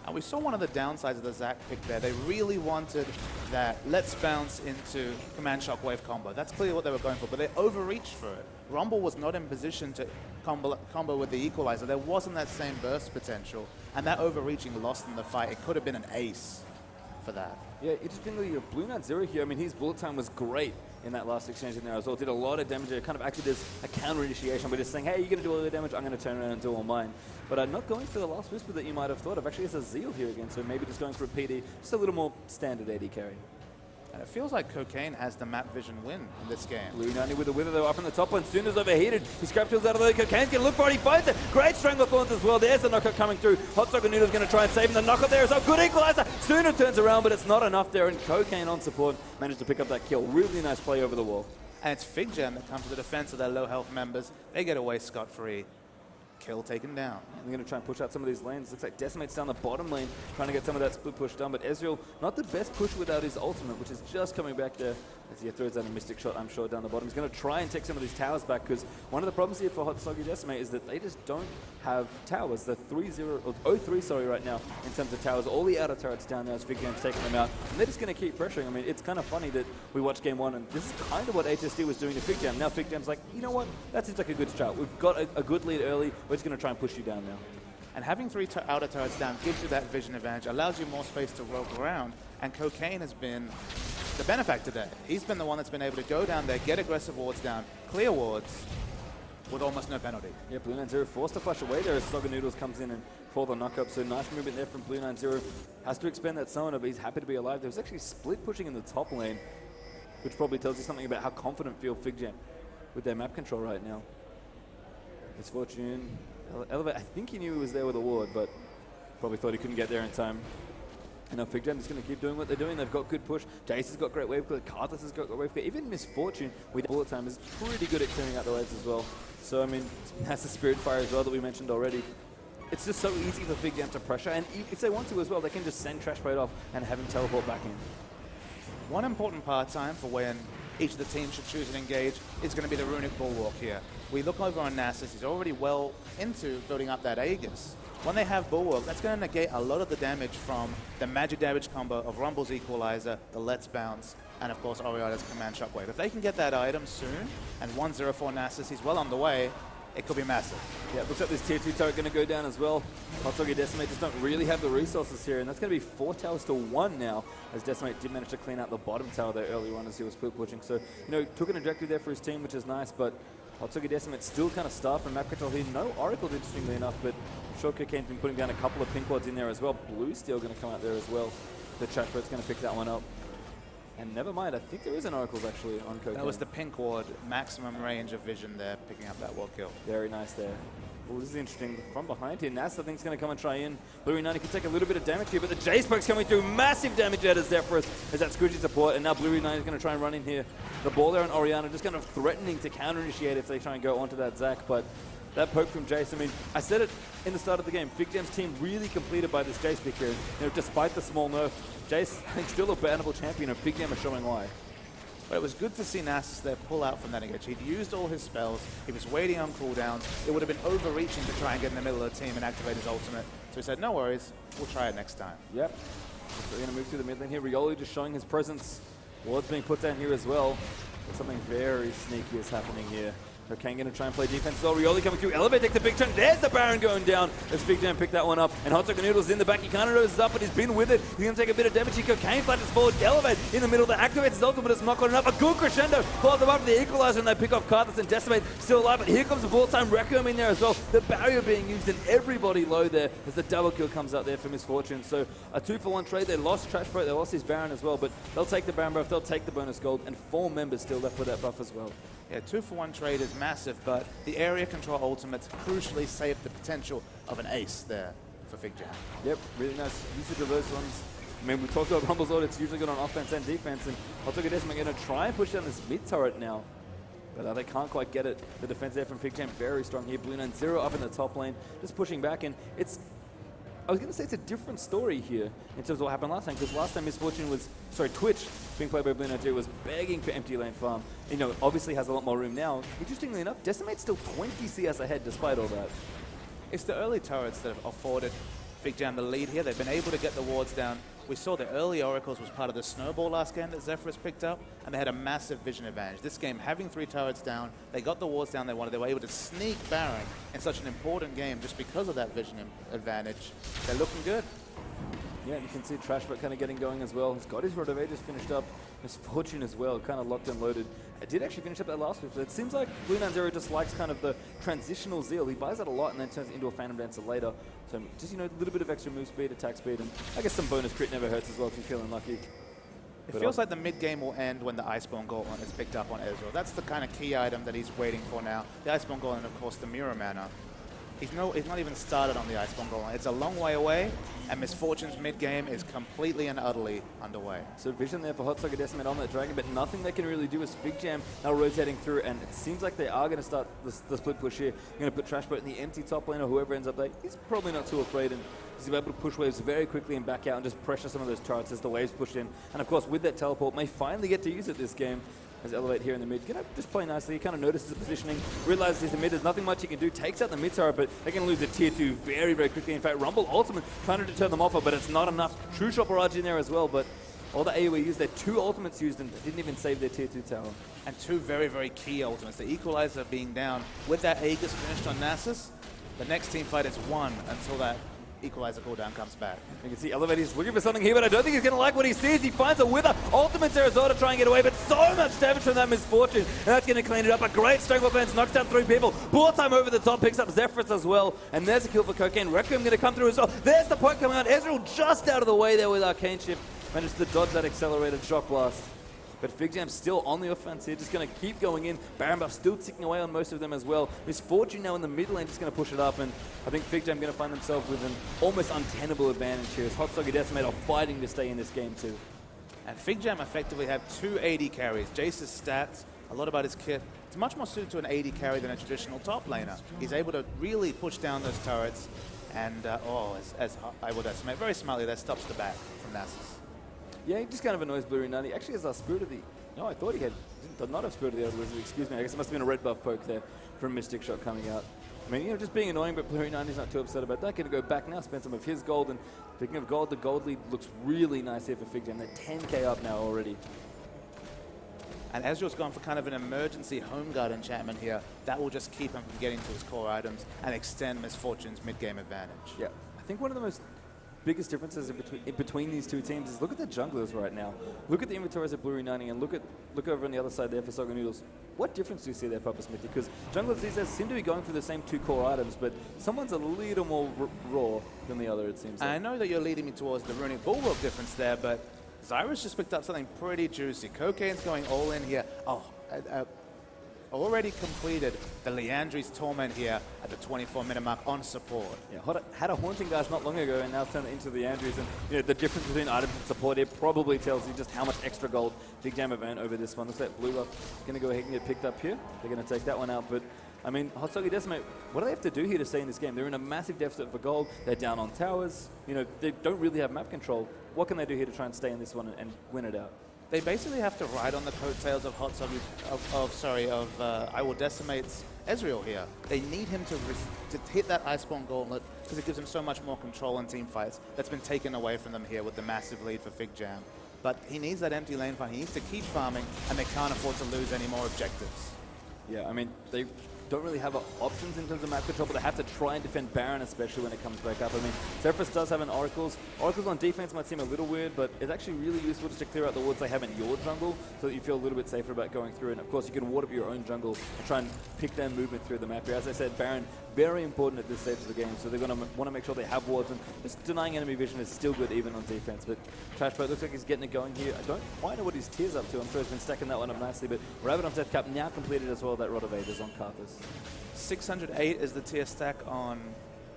And we saw one of the downsides of the Zac pick there. They really wanted that let's bounce into Command Shockwave combo. That's clearly what they were going for, but they overreached for it. Rumble was not in position to combo with the equalizer. There wasn't that same burst potential, and that overreaching lost in the fight. It could have been an ace for that. Yeah, interestingly, Blue Knight Zero here, I mean, his bullet time was great in that last exchange in there as well. Did a lot of damage. It kind of acted as a counter initiation by just saying, hey, you're going to do all the damage, I'm going to turn around and do all mine. But not going for the last whisper that you might have thought of. Actually, it's a Zeal here again, so maybe just going for a PD, just a little more standard AD carry. And it feels like Cocaine has the map vision win in this game. Blue 90 with the Wither though up in the top one. Soon as overheated, he scrap tools out of the way. Cocaine's going to look for it. He finds it. Great Stranglethorns as well. There's the knockout coming through. HotSoggy Noodle's going to try and save him. The knockout there is a good equalizer. Sooner turns around, but it's not enough there. And Cocaine on support managed to pick up that kill. Really nice play over the wall. And it's FIGJAM that comes to the defense of their low health members. They get away scot-free. Kill taken down. They're going to try and push out some of these lanes. Looks like Decimate's down the bottom lane, trying to get some of that split push done. But Ezreal, not the best push without his ultimate, which is just coming back there as he throws out a Mystic Shot, I'm sure, down the bottom. He's going to try and take some of these towers back, because one of the problems here for HotSoggyDecimate is that they just don't have towers. They're 0-3, sorry, right now in terms of towers. All the outer turrets down there as FIGJAM's taking them out. And they're just going to keep pressuring. I mean, it's kind of funny that we watched game one, and this is kind of what HSD was doing to FIGJAM. Now FIGJAM's like, you know what? That seems like a good strat. We've got a good lead early. We're just going to try and push you down now. And having 3 outer turrets down gives you that vision advantage, allows you more space to rope around. And Cocaine has been the benefactor there. He's been the one that's been able to go down there, get aggressive wards down, clear wards with almost no penalty. Yeah, Blue 90 forced to flash away there as Sogga Noodles comes in and for the knockup. So nice movement there from Blue 90. Has to expend that summoner, but he's happy to be alive. There was actually split pushing in the top lane, which probably tells you something about how confident feel FIGJAM with their map control right now. Misfortune. Elevate, I think he knew he was there with a ward, but probably thought he couldn't get there in time. And now FIGJAM is going to keep doing what they're doing. They've got good push. Jace has got great wave clear. Carthus has got great wave clear. Even Misfortune with bullet time is pretty good at clearing out the waves as well. So, I mean, that's the Spirit Fire as well that we mentioned already. It's just so easy for FIGJAM to pressure. And if they want to as well, they can just send Trashboat off and have him teleport back in. One important part-time for when each of the teams should choose and engage is going to be the Runic Bulwark here. We look over on Nasus. He's already well into building up that Aegis. When they have Bulwark, that's going to negate a lot of the damage from the magic damage combo of Rumble's Equalizer, the Let's Bounce, and of course Oriana's Command Shockwave. If they can get that item soon, and 1-0 for Nasus, he's well on the way, it could be massive. Yeah, looks like this tier 2 turret going to go down as well. HotSoggyDecimate just don't really have the resources here, and that's going to be 4 towers to 1 now, as Decimate did manage to clean out the bottom tower there earlier on as he was split pushing. So, you know, took an objective there for his team, which is nice, but HotSoggyDecimate still kind of starved from map control here. No Oracle, interestingly enough, but Short Cocaine's been putting down a couple of pink quads in there as well. Blue's still going to come out there as well. The Trashbird's going to pick that one up. And never mind, I think there is an Oracle's actually on Cocaine. That was the pink ward, maximum range of vision there, picking up that ward kill. Very nice there. Well, this is interesting. From behind here, Nas, I think, is going to come and try in. Blue 90 can take a little bit of damage here, but the J-Spoke's coming through. Massive damage out of Zephyrus as that squishy support, and now Blue 90 is going to try and run in here. The ball there on Oriana just kind of threatening to counter-initiate if they try and go onto that Zac, but that poke from Jace, I mean, I said it in the start of the game, FIGJAM's team really completed by this Jace pick here. You know, despite the small nerf, Jace, I think, still a bannable champion, and FIGJAM are showing why. But it was good to see Nasus there pull out from that engage. He'd used all his spells, he was waiting on cooldowns. It would have been overreaching to try and get in the middle of the team and activate his ultimate. So he said, no worries, we'll try it next time. Yep. So we're going to move through the mid lane here. Rioli just showing his presence. Ward's being put down here as well. But something very sneaky is happening here. Cocaine going to try and play defense as well. Rioli coming through. Elevate takes the big turn. There's the Baron going down as FIGJAM picked that one up. And HotSoggyNoodle's in the back. He kind of noses up, but he's been with it. He's going to take a bit of damage. Cocaine flashes forward. Elevate in the middle. That activates his ultimate, but it's not good enough. A good crescendo. Follows them up for the equalizer, and they pick off Karthus and Decimate still alive. But here comes the full-time Requiem in there as well. The barrier being used, and everybody low there as the double kill comes out there for Misfortune. So a 2-for-1 trade. They lost Trashboat. They lost his Baron as well, but they'll take the Baron buff. They'll take the bonus gold, and 4 members still left with that buff as well. Yeah, 2-for-1 trade is massive, but the area control ultimates crucially saved the potential of an ace there for FIGJAM. Yep, really nice usage of those ones. I mean, we talked about Rumble's Lord, it's usually good on offense and defense, and HotSoggyDecimate going to try and push down this mid turret now. But they can't quite get it. The defense there from FIGJAM very strong here. Blue 9-0 up in the top lane, just pushing back, and it's, I was going to say it's a different story here in terms of what happened last time, because last time Misfortune was, Twitch, being played by Blue 9 was begging for empty lane farm. You know, obviously has a lot more room now. Interestingly enough, Decimate's still 20 CS ahead despite all that. It's the early turrets that have afforded FIGJAM the lead here. They've been able to get the wards down. We saw the early Oracles was part of the snowball last game that Zephyrus picked up, and they had a massive vision advantage. This game, having 3 turrets down, they got the wards down they wanted. They were able to sneak Baron in such an important game just because of that vision advantage. They're looking good. Yeah, you can see Trashbot kind of getting going as well. He's got his Rod of Ages finished up. Misfortune as well, kind of locked and loaded. I did actually finish up that last week, but it seems like Blue 9-0 just likes kind of the transitional zeal. He buys that a lot and then turns it into a Phantom Dancer later. So just, you know, a little bit of extra move speed, attack speed, and I guess some bonus crit never hurts as well if you're feeling lucky. It feels like the mid-game will end when the Iceborne Gauntlet is picked up on Ezreal. That's the kind of key item that he's waiting for now. The Iceborne Gauntlet and, of course, the Mirror Mana. He's not even started on the Iceborne Gauntlet. It's a long way away, and Misfortune's mid-game is completely and utterly underway. So vision there for HotSoggyDecimate on that dragon, but nothing they can really do is FIGJAM now rotating through, and it seems like they are going to start the split push here. They're going to put Trashboat in the empty top lane, or whoever ends up there. He's probably not too afraid, and he's able to push waves very quickly and back out and just pressure some of those turrets as the waves push in. And of course, with that teleport, may finally get to use it this game. As Elevate here in the mid, gonna just play nicely. He kind of notices the positioning, realizes he's in mid, there's nothing much he can do, takes out the mid turret, but they can lose a tier 2 very, very quickly. In fact, Rumble Ultimate trying to deter them off, but it's not enough. True Shot Barrage in there as well, but all the AoE used, their 2 ultimates used, and didn't even save their tier 2 tower. And 2 very, very key ultimates. The Equalizer being down. With that Aegis finished on Nasus, the next team fight is won until that Equalizer cooldown comes back. You can see Elevate, he's looking for something here, but I don't think he's going to like what he sees. He finds a Wither, ultimate Arizona to try and get away, but so much damage from that Misfortune, and that's going to clean it up. A great Strangle Fence, knocks down 3 people. Ball time over the top, picks up Zephyrus as well, and there's a kill for Cocaine. Requiem going to come through as well. There's the point coming out. Ezreal just out of the way there with Arcane Shift. Managed to dodge that accelerated Shock Blast. But FIGJAM's still on the offense here, just going to keep going in. Baron buff still ticking away on most of them as well. Misfortune now in the mid lane, just going to push it up, and I think FIGJAM going to find themselves with an almost untenable advantage here as HotSoggyDecimate are fighting to stay in this game too. And FIGJAM effectively have 2 AD carries. Jace's stats, a lot about his kit. It's much more suited to an AD carry than a traditional top laner. He's able to really push down those turrets, and as I will decimate very smartly, that stops the back from Nasus. Yeah, he just kind of annoys Blue 9. He actually has a Spirit of the... No, I thought he did not have Spirit of the Elder Wizard, excuse me. I guess it must have been a red buff poke there from Mystic Shot coming out. I mean, you know, just being annoying, but Blue 9 is not too upset about that. Going to go back now, spend some of his gold, and speaking of gold, the gold lead looks really nice here for FIGJAM. They're 10k up now already. And Ezreal's gone for kind of an emergency home guard enchantment here. That will just keep him from getting to his core items and extend Misfortune's mid-game advantage. Yeah, I think one of the most biggest differences in between these two teams is look at the junglers right now. Look at the inventories of Blue90 and look over on the other side there for FIGJAM. What difference do you see there, Papa Smithy? Because junglers these days seem to be going for the same 2 core items, but someone's a little more raw than the other, it seems like. I know that you're leading me towards the Runic Bulwark difference there, but Zyra's just picked up something pretty juicy. Cocaine's going all in here. Oh, already completed the Liandry's Torment here at the 24-minute mark on support. Yeah, had a Haunting Guys not long ago and now turned it into the Andrews. And the difference between items and support here probably tells you just how much extra gold FIGJAM have earned over this one. Looks like Blue Buff is going to go ahead and get picked up here. They're going to take that one out. But, I mean, HotSoggyDecimate, what do they have to do here to stay in this game? They're in a massive deficit for gold. They're down on towers. They don't really have map control. What can they do here to try and stay in this one and win it out? They basically have to ride on the coattails of I Will Decimate's Ezreal here. They need him to hit that Iceborne Gauntlet because it gives him so much more control in team fights. That's been taken away from them here with the massive lead for FIGJAM. But he needs that empty lane fight. He needs to keep farming, and they can't afford to lose any more objectives. Yeah, I mean, they don't really have options in terms of map control, but they have to try and defend Baron, especially when it comes back up. I mean, Zephyrus does have an Oracles. Oracles on defense might seem a little weird, but it's actually really useful just to clear out the wards they have in your jungle so that you feel a little bit safer about going through. And of course, you can ward up your own jungle and try and pick their movement through the map here. As I said, Baron, very important at this stage of the game, so they're going to want to make sure they have wards, and just denying enemy vision is still good even on defense. But Trashboat looks like he's getting it going here. I don't quite know what his tier's up to. I'm sure he's been stacking that one up nicely, but Rabbit on Death Cap now completed as well. That Rod of Ages on Karthus. 608 is the tier stack on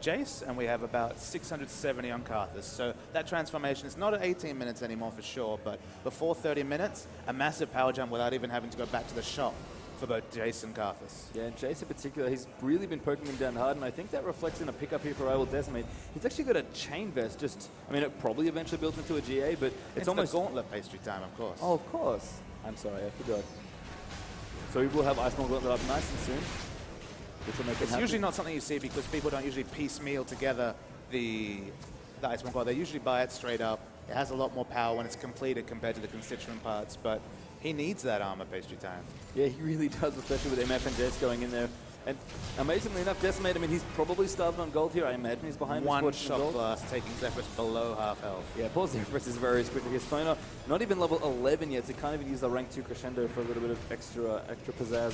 Jace, and we have about 670 on Karthus. So that transformation is not at 18 minutes anymore for sure, but before 30 minutes, a massive power jump without even having to go back to the shop for both Jace and Karthus. Yeah, and Jace in particular, he's really been poking him down hard, and I think that reflects in a pickup here for I Will Decimate. He's actually got a chain vest, it probably eventually built into a GA, but it's almost the gauntlet pastry time, of course. Oh, of course. I'm sorry, I forgot. So we will have Iceborne Gauntlet up nice and soon. It's usually not something you see because people don't usually piecemeal together the Iceborne Gauntlet. They usually buy it straight up. It has a lot more power when it's completed compared to the constituent parts, but he needs that armor pastry time. Yeah, he really does, especially with MF and Jace going in there. And amazingly enough, Decimate, he's probably starved on gold here. I imagine he's behind one Misfortune shot gold. blast, taking Zephyrus below half health. Yeah, poor Zephyrus is very quickly here. Stoner, not even level 11 yet, so can't even use the rank 2 crescendo for a little bit of extra pizzazz.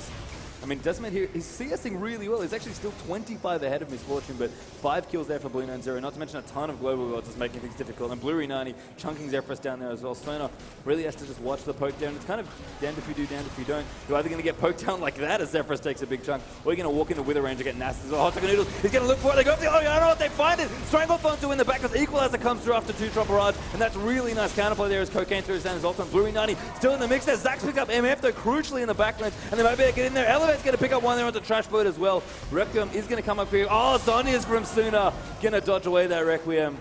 Decimate here, he's CSing really well. He's actually still 25 ahead of Misfortune, but 5 kills there for Blue90, not to mention a ton of global worlds just making things difficult. And Blue90 chunking Zephyrus down there as well. Stoner really has to just watch the poke down. It's kind of damned if you do, damned if you don't. You're either going to get poked down like that as Zephyrus takes a big chunk, or you're going to walk into Wither range and get nasty as well. HotSoggyNoodles, he's going to look for it. They go up the, I don't know what they find it. Stranglethorn to in the back as Equalizer comes through after 2-drop barrage, and that's really nice counterplay there as Cocaine throws down his ult on Blue90. Still in the mix there. Zax pick up MF though, crucially in the backline, and they might be able to get in there. Elevate's going to pick up one there on the trash boat as well. Requiem is going to come up here. Oh, Zhonya's from Suna. Going to dodge away that Requiem.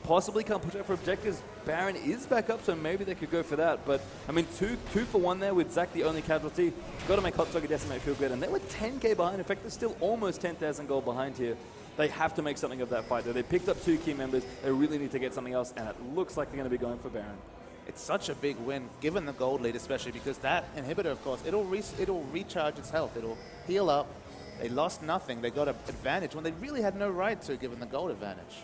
Possibly can't push out for objectives. Baron is back up, so maybe they could go for that. But, two for one there with Zac the only casualty. Got to make HotSoggyDecimate feel good. And they were 10k behind. In fact, they're still almost 10,000 gold behind here. They have to make something of that fight, though. They picked up 2 key members. They really need to get something else, and it looks like they're going to be going for Baron. It's such a big win, given the gold lead especially, because that inhibitor, of course, it'll recharge its health. It'll heal up. They lost nothing. They got an advantage when they really had no right to, given the gold advantage.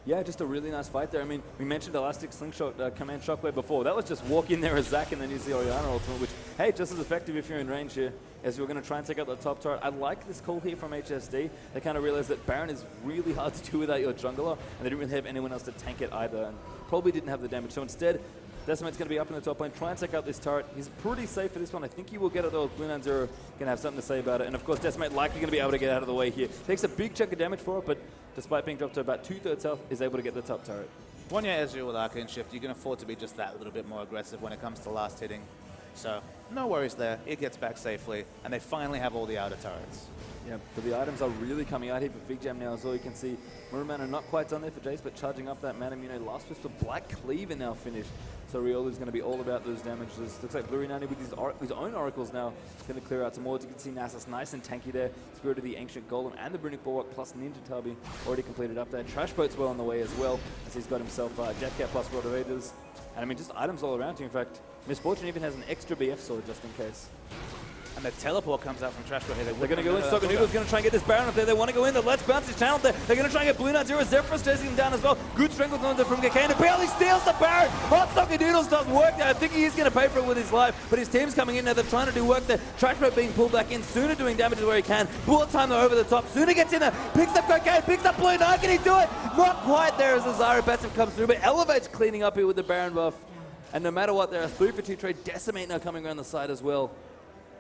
Yeah, just a really nice fight there. We mentioned Elastic Slingshot Command Shockwave before. That was just walk in there as Zac and then use the Orianna ultimate, which, hey, just as effective if you're in range here, as we're going to try and take out the top turret. I like this call here from HSD. They kind of realized that Baron is really hard to do without your jungler, and they didn't really have anyone else to tank it either, and probably didn't have the damage. So instead, Decimate's going to be up in the top lane, try and take out this turret. He's pretty safe for this one. I think he will get it though. Blue90 going to have something to say about it. And of course, Decimate likely going to be able to get out of the way here. Takes a big chunk of damage for it, but despite being dropped to about 2/3 health, is able to get the top turret. When you're Ezreal with Arcane Shift, you can afford to be just that little bit more aggressive when it comes to last hitting. So, no worries there. It gets back safely, and they finally have all the outer turrets. Yeah, but the items are really coming out here for FIGJAM now as well. You can see Maroon Mana not quite done there for Jace, but charging up that Mana Mune. Last Wisp of Black Cleaver now finished. So Riolu's going to be all about those damages. Looks like Blue90 with his own Oracles now going to clear out some more. You can see Nasus nice and tanky there. Spirit of the Ancient Golem and the Runic Bulwark plus Ninja Tabi already completed up there. Trash Boat's well on the way as well, as he's got himself Jetcat plus Rod of Ages. And I mean, just items all around you. In fact, Misfortune even has an extra BF sword just in case. And the teleport comes out from Trashbot here. They're going to go in. SoggyDecimate going to try and get this Baron up there. They want to go in. The Let's Bounce is channeled there. They're going to try and get Blue Knight Zero. Zephyrus chasing him down as well. Good strength with from Kakane. Barely steals the Baron. HotSoggyDecimate does work there. I think he is going to pay for it with his life. But his team's coming in now. They're trying to do work there. Trashbot being pulled back in. Sooner doing damage where he can. Bullet time though over the top. Sooner gets in there. Picks up Kakane. Picks up Blue Knight. Can he do it? Not quite there as the Zyro Bats comes through. But Elevate's cleaning up here with the Baron buff. And no matter what, there are 3 for 2 trade. Decimate now coming around the side as well.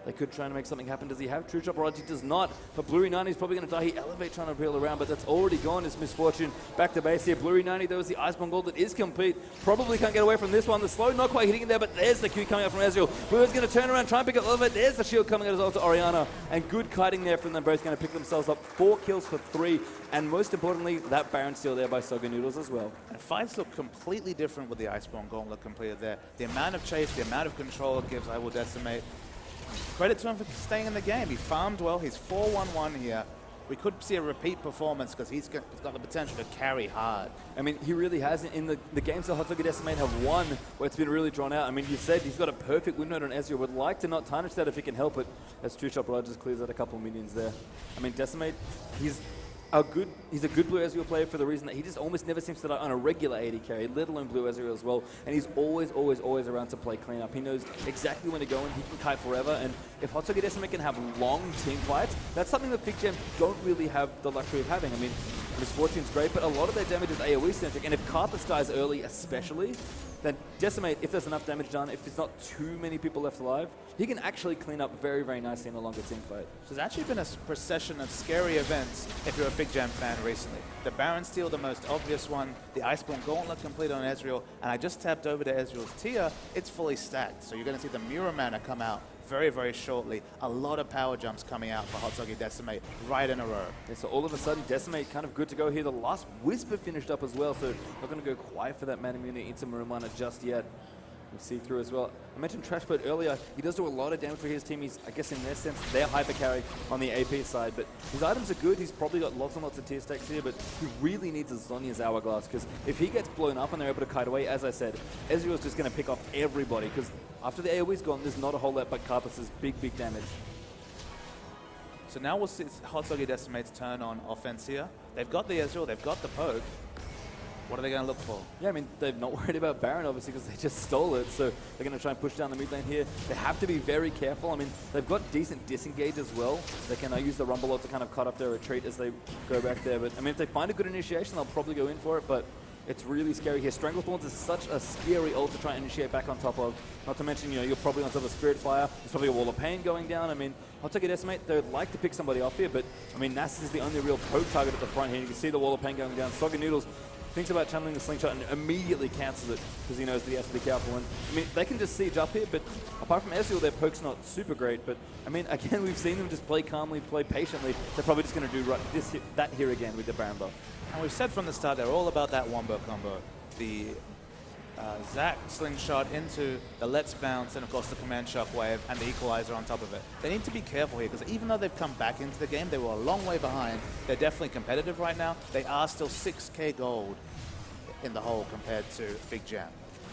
They could try to make something happen. Does he have True Chop? He does not. But Blurry 90 is probably going to die. He Elevate trying to peel around, but that's already gone. It's Misfortune back to base here. Blurry 90, there was the Iceborne Gold that is complete. Probably can't get away from this one. The slow not quite hitting it there, but there's the Q coming out from Ezreal. Blurry's going to turn around, try and pick up Elevate. There's the shield coming out as well to Orianna. And good kiting there from them both. Going to pick themselves up 4 kills for 3. And most importantly, that Baron steal there by Soga Noodles as well. And fights look completely different with the Iceborne Gauntlet completed there. The amount of chase, the amount of control it gives, I will Decimate. Credit to him for staying in the game. He farmed well. He's 4-1-1 here. We could see a repeat performance because he's got the potential to carry hard. I mean, he really has. In the games that HotSoggyDecimate have won, where it's been really drawn out. I mean, you said he's got a perfect win rate on Ezreal. Would like to not tarnish that if he can help it, as True Chop Rogers clears out a couple of minions there. I mean, Decimate, he's a good blue Ezreal player for the reason that he just almost never seems to die on a regular AD carry, let alone blue Ezreal as well. And he's always around to play cleanup. He knows exactly when to go in. He can kite forever. And if HotSoggyDecimate can have long team fights, that's something that FIGJAM don't really have the luxury of having. I mean, Misfortune's great, but a lot of their damage is AoE centric. And if Karthus dies early, especially, then Decimate, if there's enough damage done, if there's not too many people left alive, he can actually clean up very, very nicely in a longer team fight. So there's actually been a procession of scary events if you're a FIGJAM fan recently. The Baron steal, the most obvious one, the Iceborne Gauntlet complete on Ezreal, and I just tapped over to Ezreal's tier, it's fully stacked. So you're going to see the Mirror Mana come out very, very shortly. A lot of power jumps coming out for HotSoggyDecimate right in a row. Yeah, so all of a sudden, Decimate kind of good to go here. The last Whisper finished up as well, so not going to go quite for that mana immunity into Mirror Mana just yet. We'll see through as well. I mentioned Trashbot earlier. He does do a lot of damage for his team. He's, I guess in their sense, they're hyper carry on the AP side, but his items are good. He's probably got lots and lots of tier stacks here, but he really needs a Zhonya's Hourglass, because if he gets blown up and they're able to kite away, as I said, Ezreal's just going to pick off everybody, because after the AoE's gone, there's not a whole lot but Karthus' big damage. So now we'll see HotSoggyDecimate's turn on offense here. They've got the Ezreal, they've got the poke. What are they going to look for? Yeah, I mean, they're not worried about Baron, obviously, because they just stole it. So they're going to try and push down the mid lane here. They have to be very careful. I mean, they've got decent disengage as well. They can use the Rumble Lord to kind of cut off their retreat as they go back there. But, I mean, if they find a good initiation, they'll probably go in for it. But it's really scary here. Stranglethorns is such a scary ult to try and initiate back on top of. Not to mention, you know, you're probably on top of Spirit Fire. There's probably a Wall of Pain going down. I mean, HotSoggyDecimate, they'd like to pick somebody off here. But, I mean, Nasus is the only real poke target at the front here. You can see the Wall of Pain going down. Soga Noodles thinks about channeling the slingshot and immediately cancels it because he knows that he has to be careful. And I mean, they can just siege up here, but apart from Ezreal, their poke's not super great. But I mean, again, we've seen them just play calmly, play patiently. They're probably just going to do that here again with the Baron buff. And we've said from the start, they're all about that wombo combo. The Zac slingshot into the Let's Bounce, and of course the Command Shockwave and the Equalizer on top of it. They need to be careful here, because even though they've come back into the game, they were a long way behind. They're definitely competitive right now. They are still 6k gold in the hole compared to FIGJAM.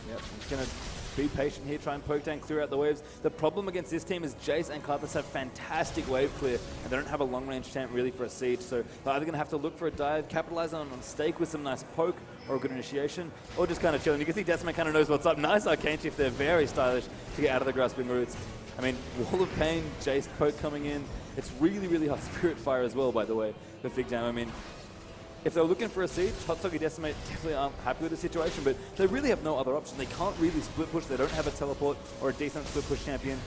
Yep, he's going to be patient here, try and poke down, clear out the waves. The problem against this team is Jace and Karthus have fantastic wave clear, and they don't have a long-range champ really for a siege, so they're either going to have to look for a dive, capitalize on stake with some nice poke, or a good initiation, or just kind of chilling. You can see Decimate kind of knows what's up. Nice Arcane Chief, they're very stylish to get out of the grasping roots. I mean, Wall of Pain, Jace poke coming in. It's really hard. Spirit Fire as well, by the way, for FIGJAM. I mean, if they're looking for a siege, HotSoggyDecimate definitely aren't happy with the situation, but they really have no other option. They can't really split push. They don't have a teleport or a decent split push champion.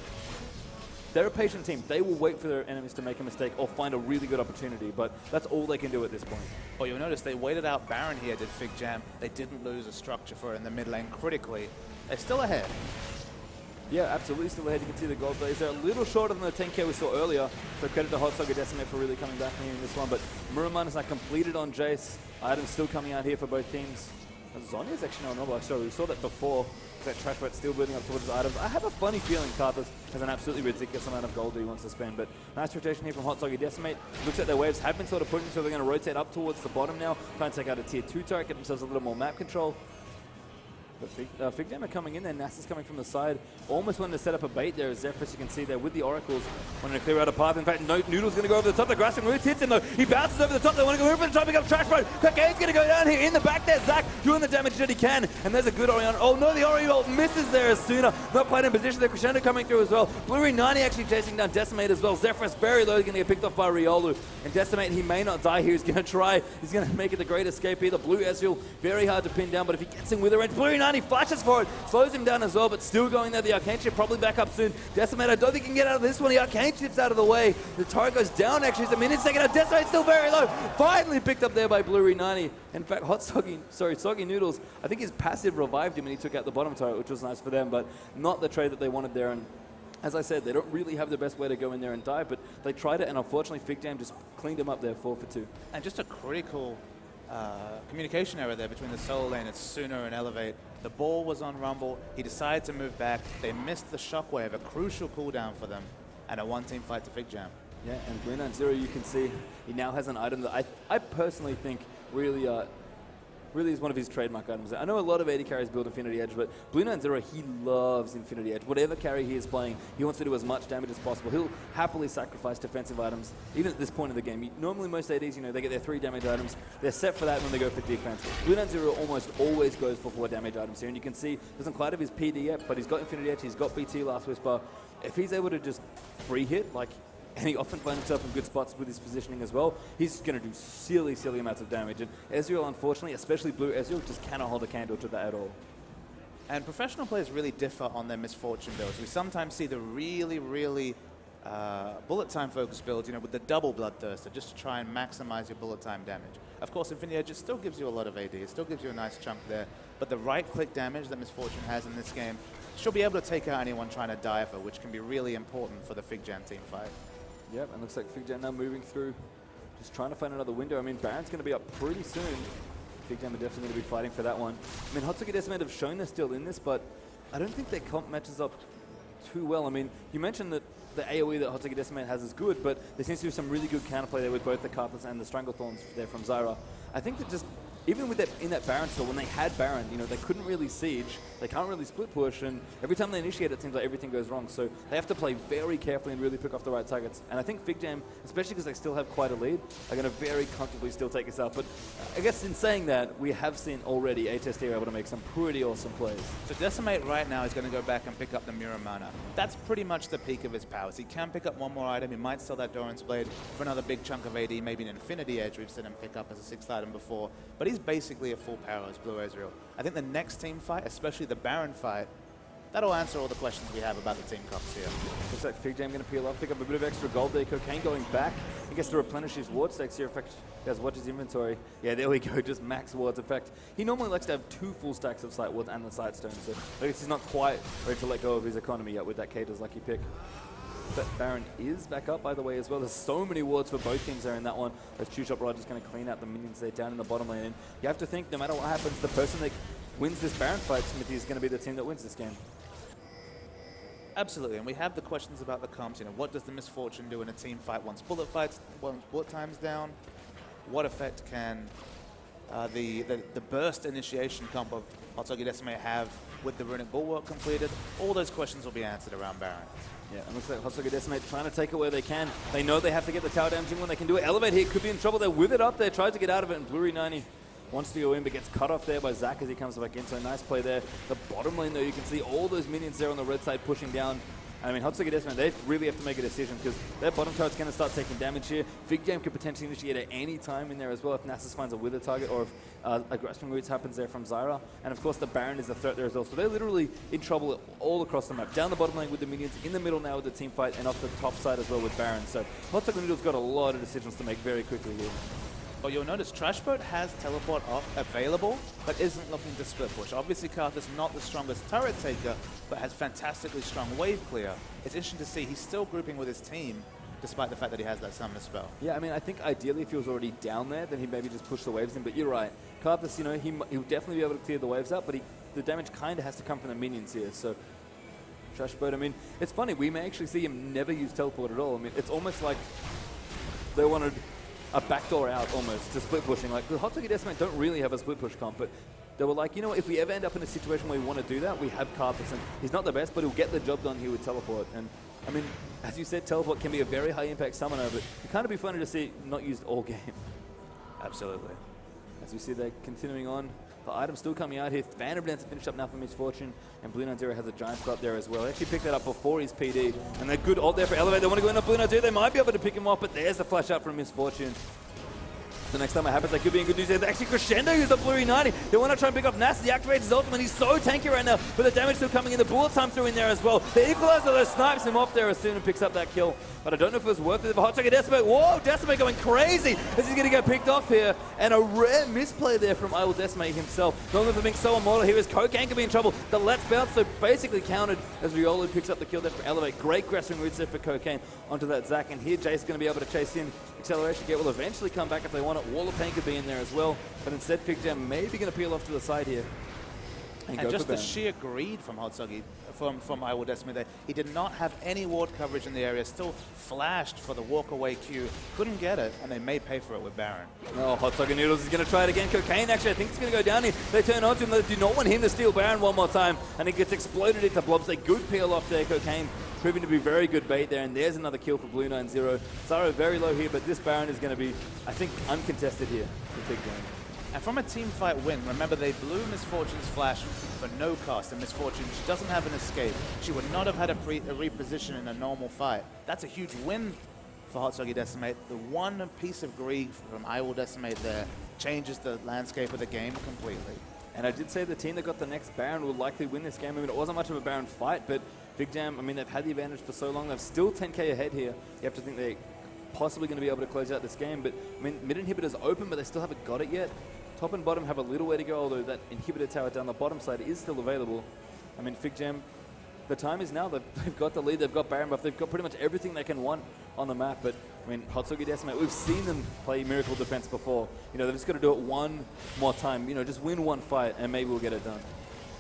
They're a patient team. They will wait for their enemies to make a mistake or find a really good opportunity, but that's all they can do at this point. Well, you'll notice they waited out Baron here, did FIGJAM. They didn't lose a structure for it in the mid lane critically. They're still ahead. Yeah, absolutely still ahead. You can see the gold blaze. They're a little shorter than the 10k we saw earlier, so credit to HotSoggyDecimate for really coming back here in this one, but Mirror Mana is now completed on Jace. Items still coming out here for both teams. Zhonya's actually not normal. Sorry, we saw that before. That Trashbot still building up towards his items. I have a funny feeling Karthus has an absolutely ridiculous amount of gold that he wants to spend, but nice rotation here from HotSoggyDecimate. Looks like their waves have been sort of pushing, so they're going to rotate up towards the bottom now, try and take out a tier 2 turret, get themselves a little more map control. But FIGJAM are coming in there. NASA's coming from the side. Almost wanting to set up a bait there. As Zephyrus, you can see there with the Oracles, wanting to clear out a path. In fact, Noodle's going to go over the top. The grasping roots hits him though. He bounces over the top. They want to go over the top. Pick up Trash Mode. Cocane's going to go down here in the back there. Zach doing the damage that he can. And there's a good Orion. Oh no, the Orion misses there as Sooner. Not quite in position there. Crescendo coming through as well. Blue 90 actually chasing down Decimate as well. Zephyrus very low, going to get picked off by Riolu. And Decimate, he may not die here. He's going to try. He's going to make it the great escape here. The Blue Ezreal, very hard to pin down. But if he gets in with a range, Blue 90 flashes for it. Slows him down as well, but still going there. The Arcane Chip probably back up soon. Decimate, I don't think he can get out of this one. The Arcane Chip's out of the way. The turret goes down actually. It's a minute second out. Decimate's still very low. Finally picked up there by Blue 90. In fact, Soggy Noodles, I think his passive revived him and he took out the bottom turret, which was nice for them, but not the trade that they wanted there. And as I said, they don't really have the best way to go in there and dive, but they tried it, and unfortunately, FIGJAM just cleaned him up there 4 for 2. And just a critical communication error there between the solo lane at Sooner and Elevate. The ball was on Rumble. He decided to move back. They missed the shockwave, a crucial cooldown for them, and a one-team fight to FIGJAM. Yeah, and Blue 90, you can see he now has an item that I personally think really is one of his trademark items. I know a lot of AD carries build Infinity Edge, but Blue 90, he loves Infinity Edge. Whatever carry he is playing, he wants to do as much damage as possible. He'll happily sacrifice defensive items, even at this point in the game. Normally most ADs, they get their 3 damage items. They're set for that when they go for defense. Blue 90 almost always goes for 4 damage items here, and you can see, doesn't quite have his PD yet, but he's got Infinity Edge, he's got BT Last Whisper. If he's able to just free hit, and he often finds himself in good spots with his positioning as well, he's going to do silly, silly amounts of damage. And Ezreal, unfortunately, especially Blue Ezreal, just cannot hold a candle to that at all. And professional players really differ on their Misfortune builds. We sometimes see the really, really bullet time focused builds, with the double Bloodthirster, just to try and maximize your bullet time damage. Of course, Infinity Edge still gives you a lot of AD. It still gives you a nice chunk there. But the right-click damage that Misfortune has in this game, she'll be able to take out anyone trying to dive her, which can be really important for the FIGJAM team fight. Yep, and looks like FIGJAM now moving through, just trying to find another window. I mean, Baron's going to be up pretty soon. FIGJAM are definitely going to be fighting for that one. I mean, HotSoggyDecimate have shown they're still in this, but I don't think their comp matches up too well. I mean, you mentioned that the AoE that HotSoggyDecimate has is good, but there seems to be some really good counterplay there with both the Carpets and the Stranglethorns there from Zyra. I think that just, even with that in that Baron store, when they had Baron, they couldn't really siege, they can't really split push, and every time they initiate it seems like everything goes wrong. So they have to play very carefully and really pick off the right targets. And I think FIGJAM, especially because they still have quite a lead, are going to very comfortably still take this out. But I guess in saying that, we have seen already HST are able to make some pretty awesome plays. So Decimate right now is going to go back and pick up the Mirror Mana. That's pretty much the peak of his powers. He can pick up one more item. He might sell that Doran's Blade for another big chunk of AD, maybe an Infinity Edge we've seen him pick up as a 6th item before. But he's basically a full power as Blue Ezreal. I think the next team fight, especially the Baron fight, that'll answer all the questions we have about the team comps here. Looks like FIGJAM going to peel off, pick up a bit of extra gold there. Cocaine going back. He gets to replenish his ward stacks here. In fact, he has watch his inventory. Yeah, there we go, just max wards. In fact, he normally likes to have 2 full stacks of sight wards and the sight stone, so I guess he's not quite ready to let go of his economy yet with that Cater's lucky pick. But Baron is back up, by the way, as well. There's so many wards for both teams there in that one. As Chewshop Rod is going to clean out the minions there down in the bottom lane. And you have to think, no matter what happens, the person that wins this Baron fight, Smithy, is going to be the team that wins this game. Absolutely, and we have the questions about the comps. What does the Misfortune do in a team fight once bullet time's down? What effect can the burst initiation comp of HotSoggyDecimate have with the Runic Bulwark completed? All those questions will be answered around Baron. Yeah, and looks like HotSoggyDecimate trying to take it where they can. They know they have to get the tower damaging when they can do it. Elevate here could be in trouble. They with it up there, tries to get out of it, and Blue 90 wants to go in, but gets cut off there by Zach as he comes back in. So nice play there. The bottom lane, though, you can see all those minions there on the red side pushing down. I mean, HotSoggyDecimate, they really have to make a decision because their bottom turret's going to start taking damage here. FIGJAM could potentially initiate at any time in there as well if Nasus finds a wither target or if a grasping roots happens there from Zyra. And of course, the Baron is a threat there as well. So they're literally in trouble all across the map. Down the bottom lane with the minions, in the middle now with the team fight, and off the top side as well with Baron. So HotSoggyDecimate got a lot of decisions to make very quickly here. Well, you'll notice Trashboat has teleport off available, but isn't looking to split push. Obviously, Karthus not the strongest turret taker, but has fantastically strong wave clear. It's interesting to see he's still grouping with his team, despite the fact that he has that summoner spell. Yeah, I mean, I think ideally if he was already down there, then he'd maybe just push the waves in. But you're right, Karthus, he'll definitely be able to clear the waves out, but the damage kind of has to come from the minions here. So Trashboat, I mean, it's funny, we may actually see him never use teleport at all. I mean, it's almost like they wanted a backdoor out almost to split pushing. Like the HotSoggyDecimate don't really have a split push comp, but they were like, you know what, if we ever end up in a situation where we want to do that, we have Karthus, and he's not the best, but he'll get the job done here with Teleport. And I mean, as you said, Teleport can be a very high impact summoner, but it kind of be funny to see not used all game. Absolutely. As we see they're continuing on. The item's still coming out here. Vanderblant's finished up now for Misfortune, and Blue Nine Zero has a giant spot there as well. They actually picked that up before his PD, and they're good ult there for Elevate. They want to go in on Blue Nine Zero. They might be able to pick him off, but there's the flash up from Misfortune. The next time it happens, that could be in good news. They actually Crescendo used the Blue 90. They want to try and pick up Nass. He activates his ultimate. He's so tanky right now, but the damage still coming in. The bullet time through in there as well. The Equalizer though snipes him off there as soon and picks up that kill. But I don't know if it was worth it for HotSoggyDecimate. Whoa, Decimate going crazy as he's going to get picked off here. And a rare misplay there from Decimate himself. Not only for being so immortal, here is Cocaine could be in trouble. The Let's Bounce so basically countered as Riolo picks up the kill there for Elevate. Great grasping roots there for Cocaine onto that Zac. And here Jace going to be able to chase in. Acceleration Gate will eventually come back if they want it. Wall of Pain could be in there as well. But instead, FIGJAM maybe going to peel off to the side here. And just the sheer greed from HotSoggy, from Decimate there. He did not have any ward coverage in the area, still flashed for the walk away Q, couldn't get it, and they may pay for it with Baron. Oh, HotSoggy Noodles is going to try it again. Cocaine actually, I think it's going to go down here. They turn on to him. They do not want him to steal Baron one more time, and it gets exploded into blobs. They good peel off there. Cocaine proving to be very good bait there, and there's another kill for Blue 9-0. Zaro very low here, but this Baron is going to be, I think, uncontested here for FIGJAM. And from a team fight win, remember they blew Misfortune's flash for no cost, and Misfortune, she doesn't have an escape. She would not have had a reposition in a normal fight. That's a huge win for HotSoggyDecimate. The one piece of greed from Decimate there changes the landscape of the game completely. And I did say the team that got the next Baron would likely win this game. I mean, it wasn't much of a Baron fight, but FIGJAM, I mean, they've had the advantage for so long. They're still 10k ahead here. You have to think they're possibly going to be able to close out this game. But, I mean, mid inhibitor's open, but they still haven't got it yet. Top and bottom have a little way to go, although that inhibitor tower down the bottom side is still available. I mean, FIGJAM, the time is now. They've got the lead, they've got Baron buff, they've got pretty much everything they can want on the map. But, I mean, HotSoggyDecimate, we've seen them play Miracle Defense before. You know, they've just got to do it one more time. You know, just win one fight, and maybe we'll get it done.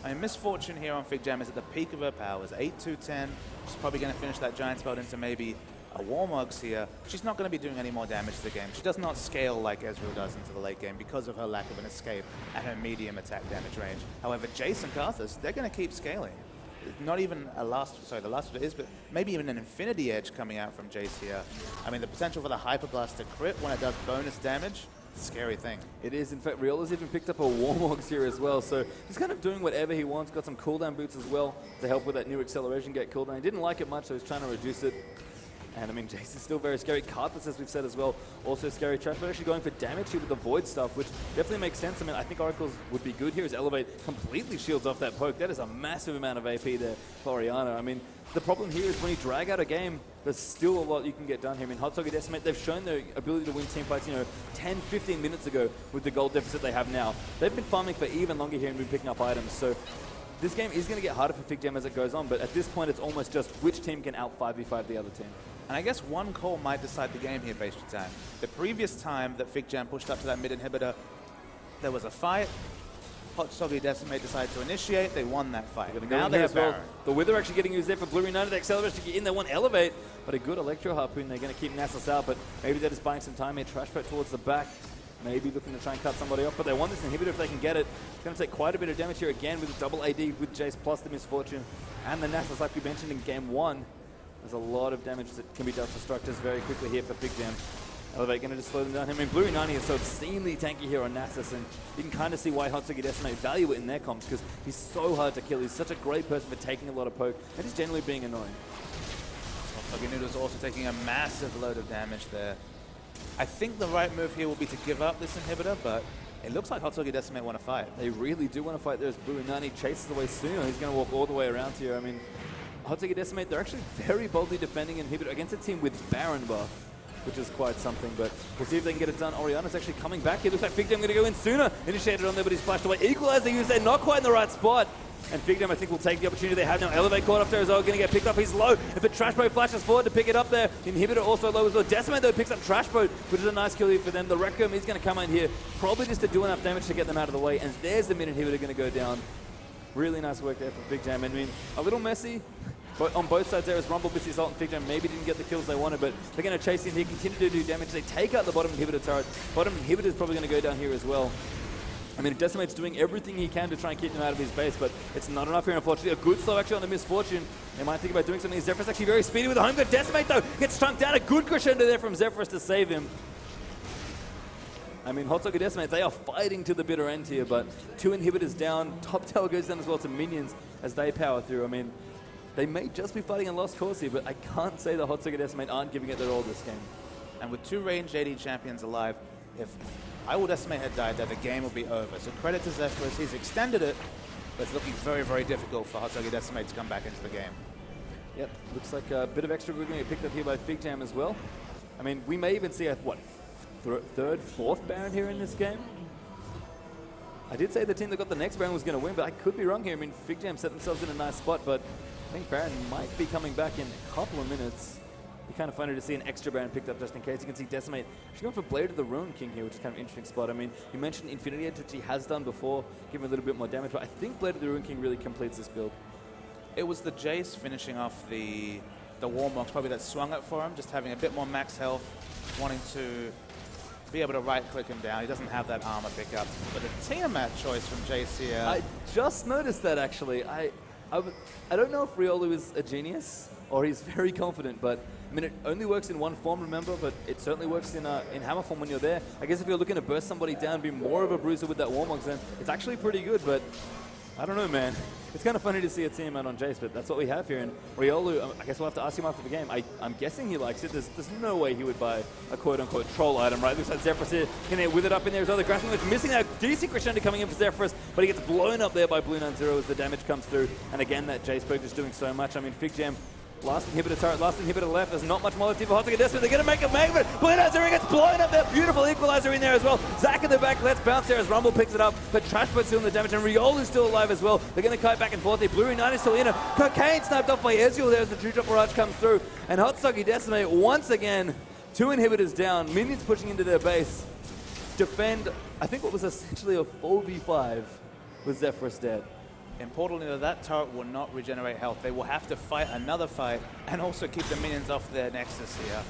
I mean, Misfortune here on FIGJAM is at the peak of her powers. 8-2-10. She's probably going to finish that giant spell into maybe a Warmugs here. She's not going to be doing any more damage to the game. She does not scale like Ezreal does into the late game because of her lack of an escape and her medium attack damage range. However, Jace and Karthus, they're going to keep scaling. Not even the last one is, but maybe even an Infinity Edge coming out from Jace here. I mean, the potential for the Hyperblast to crit when it does bonus damage, scary thing. It is. In fact, Riola's even picked up a Warmogs here as well, so he's kind of doing whatever he wants. Got some cooldown boots as well to help with that new Acceleration Gate cooldown. He didn't like it much, so he's trying to reduce it. And I mean, Jace is still very scary. Karthus, as we've said as well, also scary. Trash, but actually going for damage here with the Void stuff, which definitely makes sense. I mean, I think Oracles would be good here as Elevate completely shields off that poke. That is a massive amount of AP there for Orianna. I mean, the problem here is when you drag out a game, there's still a lot you can get done here. I mean, HotSoggyDecimate, they've shown their ability to win team fights, you know, 10, 15 minutes ago with the gold deficit they have now. They've been farming for even longer here and been picking up items. So this game is going to get harder for FIGJAM as it goes on, but at this point, it's almost just which team can out 5v5 the other team. And I guess one call might decide the game here based on time. The previous time that FIGJAM pushed up to that mid inhibitor, there was a fight. HotSoggyDecimate decided to initiate. They won that fight. Now they have Baron. The Wither actually getting used there for Blue United. The Acceleration to get in. They want Elevate, but a good Electro Harpoon. They're going to keep Nasus out, but maybe they're just buying some time here. Trash Pet towards the back. Maybe looking to try and cut somebody off, but they want this inhibitor if they can get it. It's going to take quite a bit of damage here again with the double AD with Jace plus the Misfortune and the Nasus, like we mentioned in game one. There's a lot of damage that can be dealt to structures very quickly here for FIGJAM. Elevate going to just slow them down. I mean, Blue 90 is so obscenely tanky here on Nasus, and you can kind of see why HotSoggyDecimate value it in their comps, because he's so hard to kill. He's such a great person for taking a lot of poke, and he's generally being annoying. HotSoggy Noodles also taking a massive load of damage there. I think the right move here will be to give up this inhibitor, but it looks like HotSoggyDecimate want to fight. They really do want to fight. There's Blue 90 chases away sooner. He's going to walk all the way around here. I mean, HotSoggyDecimate, they're actually very boldly defending inhibitor against a team with Baron buff, which is quite something, but we'll see if they can get it done. Orianna's actually coming back. It looks like FIGJAM going to go in sooner. Initiated on there, but he's flashed away. Equalizer used there, not quite in the right spot. And FIGJAM, I think, will take the opportunity they have now. Elevate caught up there as well, going to get picked up. He's low. If the Trash Boat flashes forward to pick it up there, Inhibitor also low as well. Decimate, though, picks up Trash Boat, which is a nice kill here for them. The Requiem is going to come in here, probably just to do enough damage to get them out of the way. And there's the mid Inhibitor going to go down. Really nice work there for FIGJAM. I mean, a little messy. But on both sides there as Rumble missed his ult and FIGJAM maybe didn't get the kills they wanted, but they're going to chase in here, continue to do damage. They take out the bottom inhibitor turret. Bottom inhibitor is probably going to go down here as well. I mean, Decimate's doing everything he can to try and keep him out of his base, but it's not enough here, unfortunately. A good slow actually on the Misfortune. They might think about doing something. Zephyrus actually very speedy with a home. But Decimate, though, gets chunked down. A good crescendo there from Zephyrus to save him. I mean, HotSoggyDecimate, they are fighting to the bitter end here, but 2 inhibitors down. Top tower goes down as well to minions as they power through. I mean, they may just be fighting a lost cause here, but I can't say the HotSoggyDecimate aren't giving it their all this game. And with 2 range AD champions alive, if IWillDecimate had died there, the game would be over. So credit to Zephyrus, he's extended it, but it's looking very, very difficult for HotSoggyDecimate to come back into the game. Yep, looks like a bit of extra good going to get picked up here by FIGJAM as well. I mean, we may even see a, what, third, fourth Baron here in this game? I did say the team that got the next Baron was going to win, but I could be wrong here. I mean, FIGJAM set themselves in a nice spot, but I think Baron might be coming back in a couple of minutes. Be kind of funny to see an extra Baron picked up just in case. You can see Decimate actually going for Blade of the Ruin King here, which is kind of an interesting spot. I mean, you mentioned Infinity Edge, which he has done before, giving a little bit more damage, but I think Blade of the Ruin King really completes this build. It was the Jace finishing off the Warmox probably that swung it for him, just having a bit more max health, wanting to be able to right-click him down. He doesn't have that armor pickup. But a Tiamat choice from Jace here. I just noticed that, actually. I don't know if Riolu is a genius or he's very confident, but I mean, it only works in one form, remember, but it certainly works in hammer form when you're there. I guess if you're looking to burst somebody down, be more of a bruiser with that Warmox, then it's actually pretty good, but I don't know, man. It's kind of funny to see a team out on Jace, but that's what we have here. And Riolu, I guess we'll have to ask him after the game. I'm guessing he likes it. There's no way he would buy a quote-unquote troll item, right? Looks like Zephyrus here. Can they with it up in there as well? The grappling hook's missing that decent crescendo coming in for Zephyrus, but he gets blown up there by Blue 9-0 as the damage comes through. And again, that Jace poke is doing so much. I mean, FIGJAM, last inhibitor turret, last inhibitor left. There's not much more left for HotSoggyDecimate. They're going to make a mag of it. Blue 9-0 gets blown up there. Beautiful equalizer in there as well. Zac in the back. Let's bounce there as Rumble picks it up. But Trashbot's doing the damage, and Riolu's still alive as well. They're going to kite back and forth. Blue 9 is still in it. Cocaine sniped off by Ezreal there as the True Drop Barrage comes through. And HotSoggyDecimate once again, 2 inhibitors down. Minions pushing into their base. Defend, I think what was essentially a 4v5 with Zephyrus dead. Importantly, that turret will not regenerate health. They will have to fight another fight and also keep the minions off their Nexus here.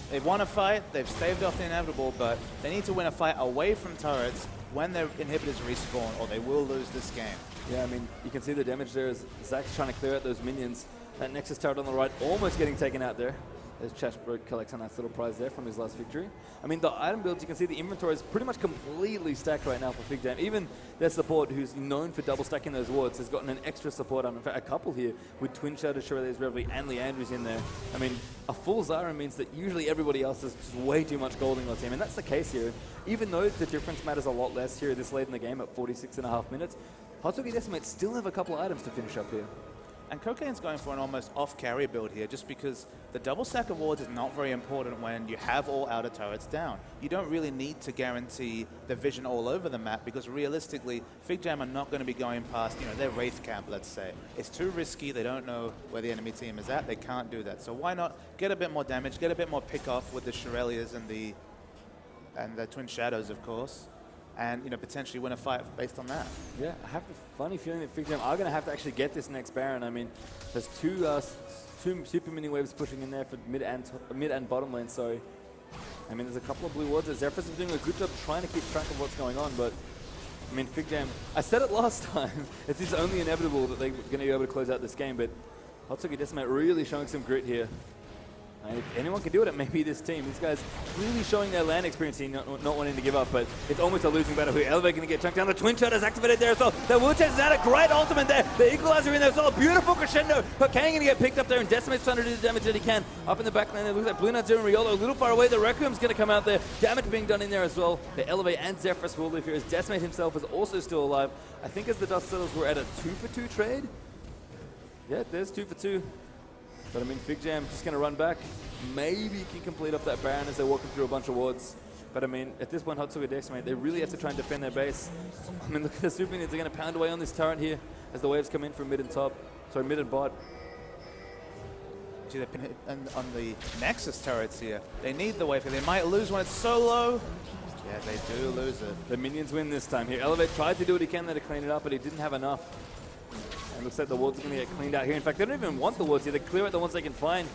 They've won a fight, they've staved off the inevitable, but they need to win a fight away from turrets when their inhibitors respawn, or they will lose this game. Yeah, I mean, you can see the damage there as Zac's trying to clear out those minions. That Nexus turret on the right almost getting taken out there, as Chashbrook collects a nice little prize there from his last victory. I mean, the item builds, you can see the inventory is pretty much completely stacked right now for FIGJAM. Even their support, who's known for double stacking those wards, has gotten an extra support item. In fact, a couple here with Twin Shadow, Shirley's Reveille, and Leandry's in there. I mean, a full Zyra means that usually everybody else has just way too much gold in their team, and that's the case here. Even though the difference matters a lot less here this late in the game at 46.5 minutes, HotSoggyDecimate still have a couple of items to finish up here. And Cocaine's going for an almost off-carry build here just because the double stack of wards is not very important when you have all outer turrets down. You don't really need to guarantee the vision all over the map because realistically, FIGJAM are not going to be going past, their Wraith camp, let's say. It's too risky. They don't know where the enemy team is at. They can't do that. So why not get a bit more damage, get a bit more pick-off with the Shirelias and the Twin Shadows, of course, and potentially win a fight based on that. Yeah, I have a funny feeling that FIGJAM are going to have to actually get this next Baron. I mean, there's two super mini waves pushing in there for mid and bottom lane, so I mean, there's a couple of blue wards. Zephyrus is doing a good job trying to keep track of what's going on, but I mean, FIGJAM, I said it last time, it's only inevitable that they're going to be able to close out this game, but HotSoggyDecimate really showing some grit here. And if anyone can do it, it may be this team. These guys really showing their land experience here, not wanting to give up, but it's almost a losing battle here. Elevate going to get chunked down. The Twin Shot is activated there as well. The Will Chase is out, a great ultimate there. The Equalizer in there as well. A beautiful crescendo. Cocaine going to get picked up there, and Decimate's trying to do the damage that he can. Up in the back lane, it looks like Blue 9-0 and Riolu a little far away. The Requiem's going to come out there. Damage being done in there as well. The Elevate and Zephyrus will live here as Decimate himself is also still alive. I think as the Dust Settles, we're at a 2-for-2 trade. Yeah, there's 2-for-2. But I mean, FIGJAM just going to run back. Maybe can complete up that Baron as they're walking through a bunch of wards. But I mean, at this point, HotSoggyDecimate, they really have to try and defend their base. I mean, look at the super minions. They're going to pound away on this turret here as the waves come in from mid and top. Sorry, mid and bot. See, they've been hit on the Nexus turrets here. They need the wave. They might lose when it's so low. Yeah, they do lose it. The minions win this time here. Elevate tried to do what he can there to clean it up, but he didn't have enough. And looks like the wards are going to get cleaned out here. In fact, they don't even want the wards here. They clear out the ones they can find.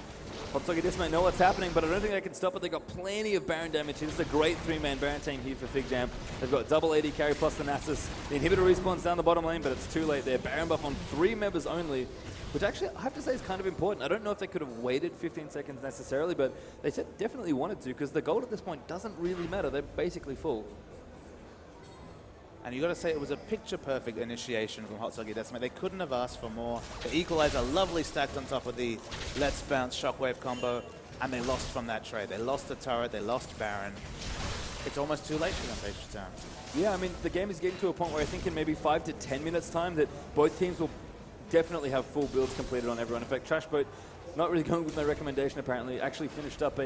HotSoggyDecimate know what's happening, but I don't think they can stop it. They've got plenty of Baron damage. This is a great 3-man Baron team here for FIGJAM. They've got double AD carry plus the Nasus. The inhibitor respawns down the bottom lane, but it's too late there. Baron buff on 3 members only, which actually I have to say is kind of important. I don't know if they could have waited 15 seconds necessarily, but they definitely wanted to, because the gold at this point doesn't really matter. They're basically full. And you got to say it was a picture-perfect initiation from HotSoggyDecimate. They couldn't have asked for more. The equalizer lovely stacked on top of the Let's Bounce Shockwave combo, and they lost from that trade. They lost the turret, they lost Baron. It's almost too late for them, FIGJAM. Yeah, I mean, the game is getting to a point where I think in maybe 5 to 10 minutes time that both teams will definitely have full builds completed on everyone. In fact, Trashboat, not really going with my recommendation apparently, actually finished up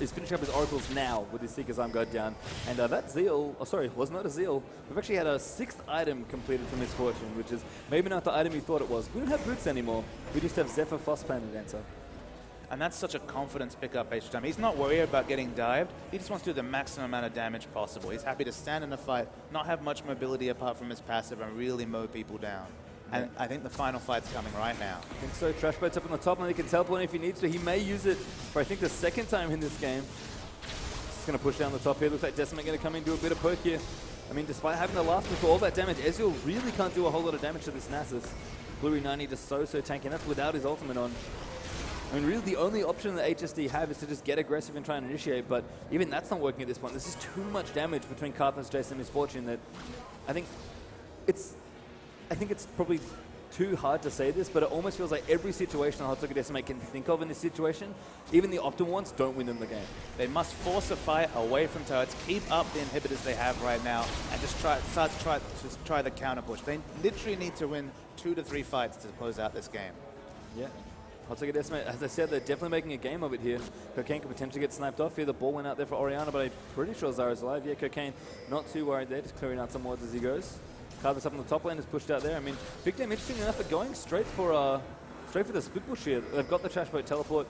is finishing up his oracles now with his Seeker's Arm Guard down. And that Zeal, was not a Zeal. We've actually had a 6th item completed from Misfortune, which is maybe not the item you thought it was. We don't have boots anymore. We just have Zephyr Frostpan and Dancer. And that's such a confidence pickup FIGJAM. He's not worried about getting dived. He just wants to do the maximum amount of damage possible. He's happy to stand in a fight, not have much mobility apart from his passive, and really mow people down. And I think the final fight's coming right now. I think so. Trashboat's up on the top, and he can teleport if he needs to. He may use it for, I think, the 2nd time in this game. He's going to push down the top here. Looks like Decimate going to come in and do a bit of poke here. I mean, despite having the last for all that damage, Ezreal really can't do a whole lot of damage to this Nasus. Bluey 90 just so tanky, and that's without his ultimate on. I mean, really the only option that HSD have is to just get aggressive and try and initiate, but even that's not working at this point. This is too much damage between Karthus, Jason, and Misfortune that I think it's probably too hard to say this, but it almost feels like every situation HotSoggyDecimate can think of in this situation, even the optimal ones, don't win them the game. They must force a fight away from turrets, keep up the inhibitors they have right now, and just try the counter push. They literally need to win 2 to 3 fights to close out this game. Yeah. HotSoggyDecimate, as I said, they're definitely making a game of it here. Cocaine could potentially get sniped off here. The ball went out there for Orianna, but I'm pretty sure Zara's alive. Yeah, Cocaine not too worried there, just clearing out some wards as he goes. Karthus up on the top lane is pushed out there. I mean, FIGJAM, interesting enough, are going straight for the split bush here. They've got the Trashboat teleport.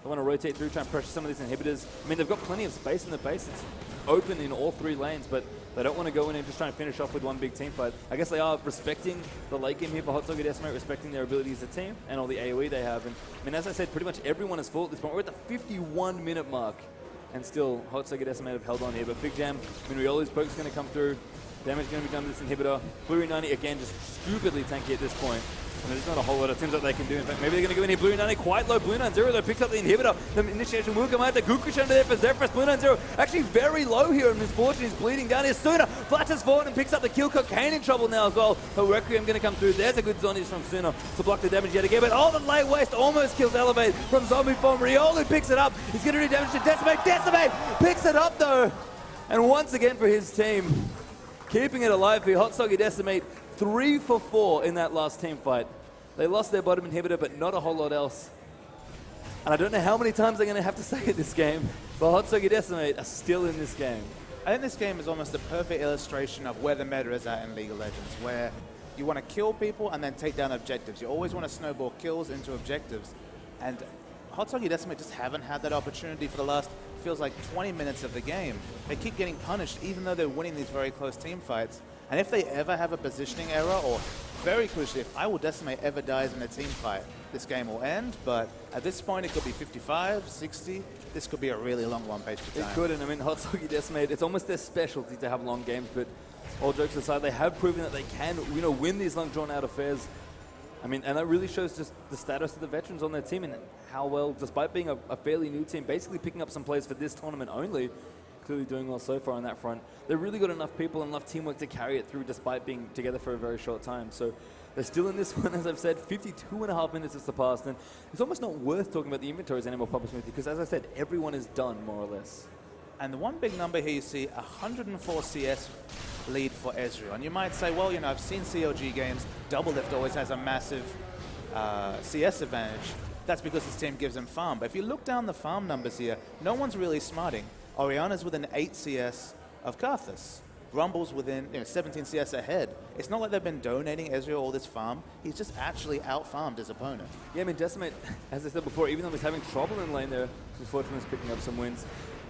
They want to rotate through, try and pressure some of these inhibitors. I mean, they've got plenty of space in the base. It's open in all 3 lanes, but they don't want to go in and just try and finish off with one big team fight. I guess they are respecting the late game here for HotSoggyDecimate, respecting their abilities as a team and all the AoE they have. And I mean, as I said, pretty much everyone is full at this point. We're at the 51-minute mark, and still HotSoggyDecimate have held on here. But FIGJAM, I mean, Rioli's poke's going to come through. Damage going to be done to this inhibitor. Bluey 90 again, just stupidly tanky at this point. And there's not a whole lot of things that they can do. In fact, maybe they're going to go in here. Bluey 90 quite low. Bluey 90 though picks up the inhibitor. The initiation will come out. The Gukush under there for Zephyrus. Bluey 90 actually very low here. And Misfortune is bleeding down here. Sooner flashes forward and picks up the kill. Cocaine in trouble now as well. But Requiem going to come through. There's a good Zonius from Sooner to block the damage yet again. But the late waste almost kills Elevate from zombie form. Rioli picks it up. He's going to do damage to Decimate. Decimate picks it up though. And once again for his team, keeping it alive here. HotSoggyDecimate 3 for 4 in that last team fight. They lost their bottom inhibitor, but not a whole lot else. And I don't know how many times they're going to have to say it this game, but HotSoggyDecimate are still in this game. I think this game is almost a perfect illustration of where the meta is at in League of Legends, where you want to kill people and then take down objectives. You always want to snowball kills into objectives. And HotSoggyDecimate just haven't had that opportunity for the last, feels like 20 minutes of the game. They keep getting punished even though they're winning these very close team fights. And if they ever have a positioning error, or very crucially, if IWillDecimate ever dies in a team fight, this game will end. But at this point, it could be 55, 60. This could be a really long one page for time. It could, and I mean, HotSoggyDecimate, it's almost their specialty to have long games, but all jokes aside, they have proven that they can, win these long drawn-out affairs. I mean, and that really shows just the status of the veterans on their team and how well, despite being a fairly new team, basically picking up some plays for this tournament only, clearly doing well so far on that front. They've really got enough people and enough teamwork to carry it through despite being together for a very short time. So they're still in this one, as I've said, 52.5 minutes has passed, and it's almost not worth talking about the inventories anymore, Papa Smoothie, because as I said, everyone is done, more or less. And the one big number here you see, 104 CS lead for Ezreal. And you might say, well, I've seen COG games, Doublelift always has a massive CS advantage. That's because his team gives him farm. But if you look down the farm numbers here, no one's really smarting. Orianna's within 8 CS of Karthus. Rumble's within 17 CS ahead. It's not like they've been donating Ezreal all this farm. He's just actually out-farmed his opponent. Yeah, I mean, Decimate, as I said before, even though he's having trouble in lane there, Misfortune is picking up some wins.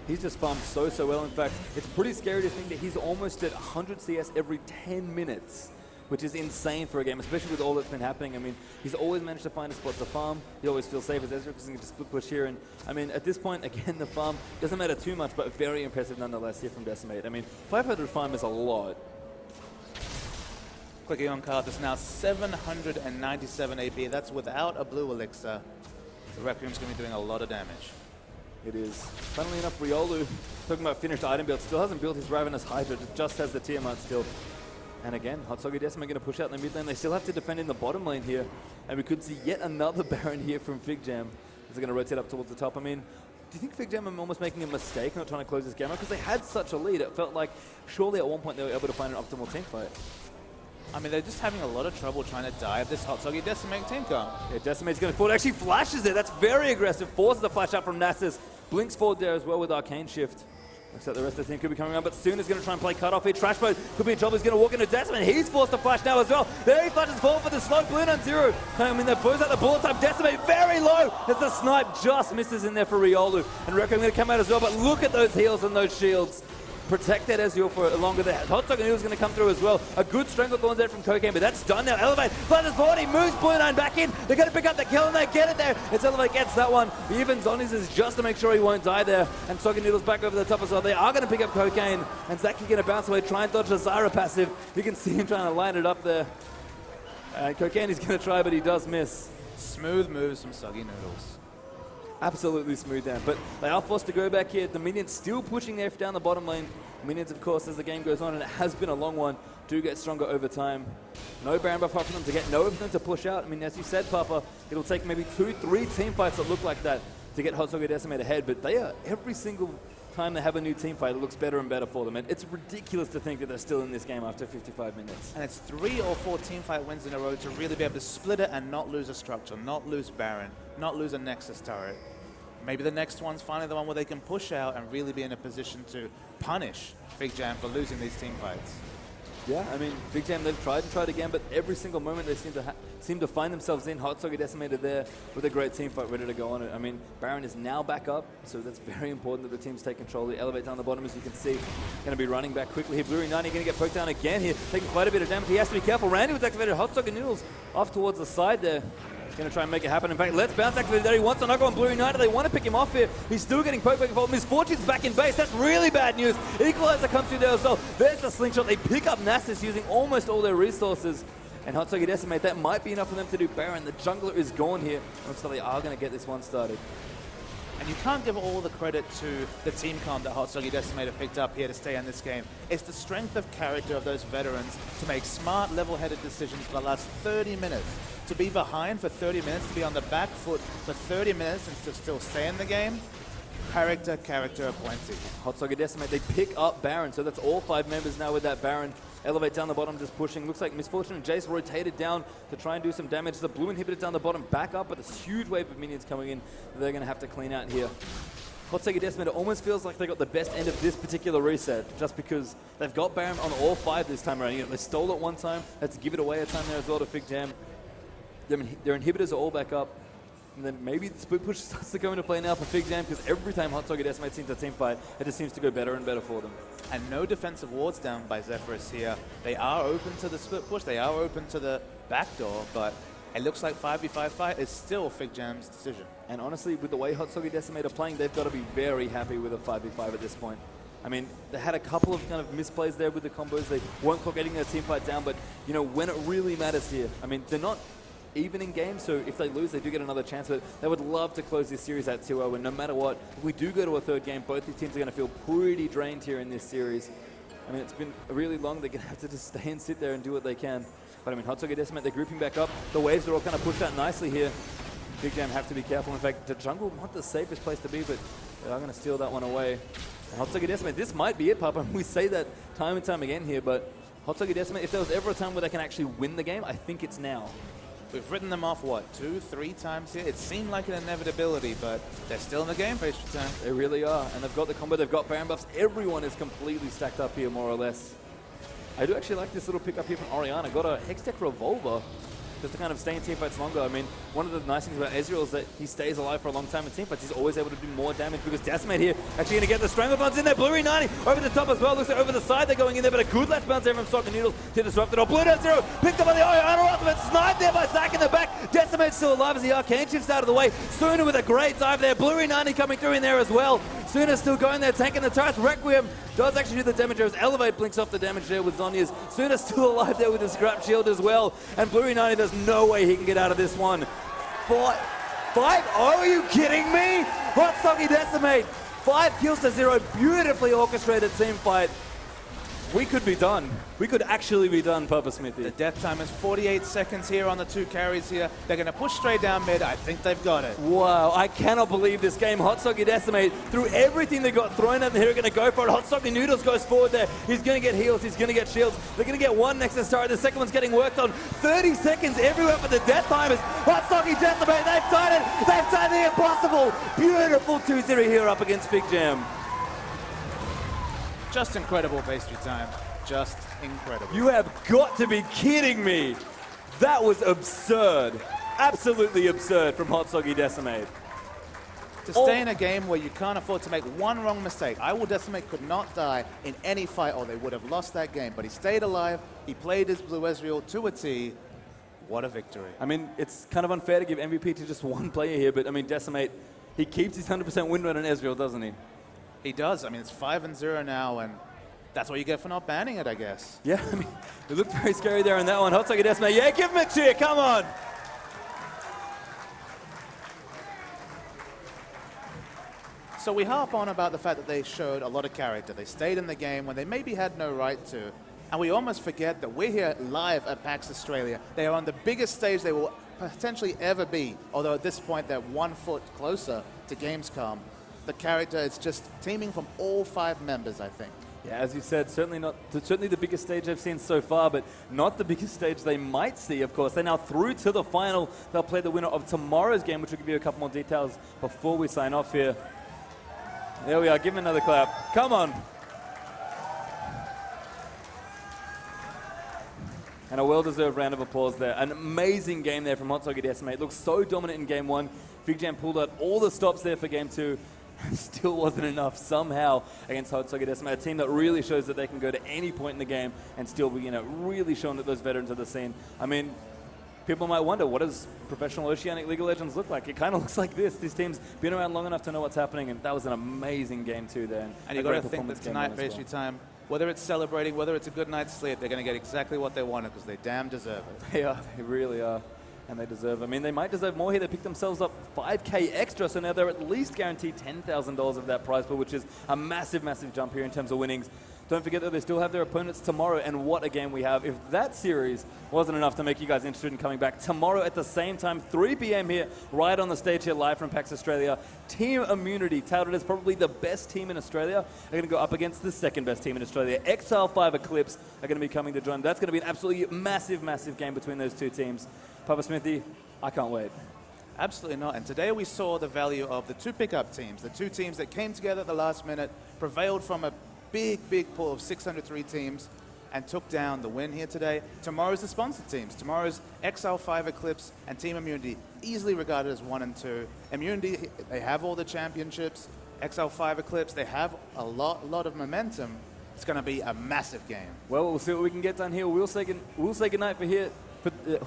He's just farmed so well. In fact, it's pretty scary to think that he's almost at 100 CS every 10 minutes. which is insane for a game, especially with all that's been happening. I mean, he's always managed to find a spot to farm. He always feels safe as Ezra because he can just split push here. And I mean, at this point, again, the farm doesn't matter too much, but very impressive nonetheless here from Decimate. I mean, 500 farm is a lot. Quickly on card, there's now 797 AP. That's without a blue elixir. The Requiem's going to be doing a lot of damage. It is. Funnily enough, Riolu, talking about finished item build, still hasn't built his Ravenous Hydra, just has the Tiamat still. And again, HotSoggyDecimate going to push out in the mid lane. They still have to defend in the bottom lane here. And we could see yet another Baron here from FIGJAM. As they're going to rotate up towards the top. I mean, do you think FIGJAM are almost making a mistake not trying to close this game out? Because they had such a lead. It felt like surely at one point they were able to find an optimal team fight. I mean, they're just having a lot of trouble trying to dive this HotSoggyDecimate team comp. Yeah, Decimate's going to forward. Actually flashes it. That's very aggressive. Forces the flash out from Nasus. Blinks forward there as well with Arcane Shift. Looks like the rest of the team could be coming on, but Soon is going to try and play cutoff here. Trash mode could be in trouble. He's going to walk into Decimate. He's forced to flash now as well. There he flashes forward for the smoke. Balloon on 0. I mean, they blows out the bullet time. Decimate very low as the snipe just misses in there for Riolu. And Requiem going to come out as well, but look at those heals and those shields. Protect that Ezreal for longer there. HotSoggyDecimate is going to come through as well. A good strangle going there from Cocaine, but that's done now. Elevate, flashes forward, he moves Blue Nine back in. They're going to pick up the kill and they get it there. It's Elevate gets that one. Even Zoni's is just to make sure he won't die there. And Soggy Noodle's back over the top as well. They are going to pick up Cocaine. And Zaki going to bounce away, try and dodge the Zyra passive. You can see him trying to line it up there. Cocaine is going to try, but he does miss. Smooth moves from Soggy Noodles. Absolutely smooth down, but they are forced to go back here. The minions still pushing there down the bottom lane. Minions, of course, as the game goes on, and it has been a long one, do get stronger over time. No Baron buff for them to get, no of them to push out. I mean, as you said, Papa, it'll take maybe 2-3 team fights that look like that to get HotSoggyDecimate ahead, but they are, every single time they have a new team fight, it looks better and better for them. And it's ridiculous to think that they're still in this game after 55 minutes. And it's 3 or 4 team fight wins in a row to really be able to split it and not lose a structure, not lose Baron, not lose a Nexus turret. Maybe the next one's finally the one where they can push out and really be in a position to punish FIGJAM for losing these team fights. Yeah, I mean, FIGJAM, they've tried and tried again, but every single moment they seem to find themselves in. HotSoggyDecimate there with a great team fight ready to go on it. I mean, Baron is now back up, so that's very important that the teams take control. The Elevate down the bottom, as you can see, going to be running back quickly here. Blue 90 going to get poked down again here, taking quite a bit of damage. He has to be careful. Randy was activated. HotSoggyNoodles off towards the side there. Going to try and make it happen. In fact, Let's Bounce activated there. He wants to knock on Blue United. They want to pick him off here. He's still getting poked back and forth. Misfortune's back in base. That's really bad news. Equalizer comes through there as well. There's the slingshot. They pick up Nasus using almost all their resources. And HotSoggyDecimate, that might be enough for them to do Baron. The jungler is gone here. Looks like they are going to get this one started. And you can't give all the credit to the team comp that HotSoggyDecimate have picked up here to stay in this game. It's the strength of character of those veterans to make smart, level-headed decisions for the last 30 minutes. To be behind for 30 minutes, to be on the back foot for 30 minutes and to still stay in the game, character aplenty. HotSoggyDecimate, they pick up Baron, so that's all 5 members now with that Baron. Elevate down the bottom, just pushing. Looks like Misfortune and Jace rotated down to try and do some damage. The blue inhibitor down the bottom, back up, but this huge wave of minions coming in that they're going to have to clean out here. HotSoggyDecimate, it almost feels like they got the best end of this particular reset, just because they've got Baron on all 5 this time around. You know, they stole it one time, had to give it away a time there as well to FIGJAM. Their inhibitors are all back up. And then maybe the split push starts to go into play now for FIGJAM, because every time HotSoggyDecimate seems to team fight, it just seems to go better and better for them. And no defensive wards down by Zephyrus here. They are open to the split push, they are open to the backdoor, but it looks like 5v5 fight is still FIGJAM's decision. And honestly, with the way HotSoggyDecimate are playing, they've got to be very happy with a 5v5 at this point. I mean, they had a couple of kind of misplays there with the combos. They weren't quite getting their team fight down, but you know, when it really matters here, I mean, they're not even in game, so if they lose, they do get another chance, but they would love to close this series at 2-0, and no matter what, if we do go to a third game, both these teams are going to feel pretty drained here in this series. I mean, it's been really long. They're going to have to just stay and sit there and do what they can. But I mean, HotSoggyDecimate, they're grouping back up. The waves are all kind of pushed out nicely here. FIGJAM have to be careful. In fact, the jungle, not the safest place to be, but they are going to steal that one away. And HotSoggyDecimate, this might be it, Papa. We say that time and time again here, but HotSoggyDecimate, if there was ever a time where they can actually win the game, I think it's now. We've written them off, what, 2-3 times here? It seemed like an inevitability, but they're still in the game for extra time. They really are, and they've got the combo, they've got Baron buffs. Everyone is completely stacked up here, more or less. I do actually like this little pickup here from Orianna. Got a Hextech Revolver. just to kind of stay in teamfights longer. I mean, one of the nice things about Ezreal is that he stays alive for a long time in teamfights. He's always able to do more damage because Decimate here actually going to get the Stranglethorns in there. Blue 90 over the top as well. Looks like over the side they're going in there, but a good left bounce there from Stock and Noodles to disrupt it all. Blue down 0, picked up by the Honor Ultimate, sniped there by Zack in the back. Decimate's still alive as the Arcane shifts out of the way. Suna with a great dive there. Blue 90 coming through in there as well. Suna's still going there, tanking the turrets. Requiem does actually do the damage there as Elevate blinks off the damage there with Zhonya's. Suna's still alive there with the scrap shield as well. And Blue 90, there's no way he can get out of this one. 5-0, are you kidding me? HotSoggyDecimate, 5 kills to 0, beautifully orchestrated team fight. We could be done. We could actually be done, Papa Smithy. The death time is 48 seconds here on the 2 carries here. They're going to push straight down mid. I think they've got it. Wow, I cannot believe this game. HotSoggyDecimate, through everything they got thrown at them, they're going to go for it. HotSoggy Noodles goes forward there. He's going to get heals. He's going to get shields. They're going to get one next to start. The second one's getting worked on. 30 seconds everywhere for the death timers. HotSoggyDecimate, they've done it. They've done the impossible. Beautiful 2-0 here up against FIGJAM. Just incredible pastry time. Just incredible. You have got to be kidding me. That was absurd. Absolutely absurd from HotSoggyDecimate. To stay in a game where you can't afford to make one wrong mistake. IWillDecimate could not die in any fight or they would have lost that game. But he stayed alive. He played his Blue Ezreal to a T. What a victory. I mean, it's kind of unfair to give MVP to just one player here, but I mean, Decimate, he keeps his 100% win rate on Ezreal, doesn't he? He does. I mean, it's 5-0 now, and that's what you get for not banning it, I guess. Yeah, I mean, it looked very scary there in that one. HotSoggyDecimate, yeah, give him a cheer, come on! So we harp on about the fact that they showed a lot of character. They stayed in the game when they maybe had no right to. And we almost forget that we're here live at PAX Australia. They are on the biggest stage they will potentially ever be. Although at this point, they're 1 foot closer to Gamescom. The character is just teaming from all 5 members, I think. Yeah, as you said, certainly the biggest stage they've seen so far, but not the biggest stage they might see, of course. They're now through to the final. They'll play the winner of tomorrow's game, which will give you a couple more details before we sign off here. There we are, give him another clap. Come on. And a well-deserved round of applause there. An amazing game there from HotSoggyDecimate. Looks so dominant in game 1. FIGJAM pulled out all the stops there for game 2. Still wasn't enough somehow against HotSoggyDecimate, a team that really shows that they can go to any point in the game and still be, really showing that those veterans are the scene. I mean, people might wonder, what does professional Oceanic League of Legends look like? It kind of looks like this. This team's been around long enough to know what's happening, and that was an amazing game too there. And you've got to think that tonight, pastry time, whether it's celebrating, whether it's a good night's sleep, they're going to get exactly what they wanted because they damn deserve it. They are. They really are. And they deserve, I mean, they might deserve more here. They picked themselves up $5K extra, so now they're at least guaranteed $10,000 of that prize pool, which is a massive, massive jump here in terms of winnings. Don't forget that they still have their opponents tomorrow, and what a game we have. If that series wasn't enough to make you guys interested in coming back, tomorrow at the same time, 3 p.m. here, right on the stage here, live from PAX Australia, Team Immunity, touted as probably the best team in Australia, are going to go up against the second best team in Australia. Exile 5 Eclipse are going to be coming to join. That's going to be an absolutely massive, massive game between those two teams. Papa Smithy, I can't wait. Absolutely not. And today we saw the value of the 2 pickup teams, the 2 teams that came together at the last minute, prevailed from a big, big pool of 603 teams, and took down the win here today. Tomorrow's the sponsored teams. Tomorrow's XL5 Eclipse and Team Immunity, easily regarded as 1 and 2. Immunity, they have all the championships. XL5 Eclipse, they have a lot of momentum. It's going to be a massive game. Well, we'll see what we can get done here. We'll say goodnight for here.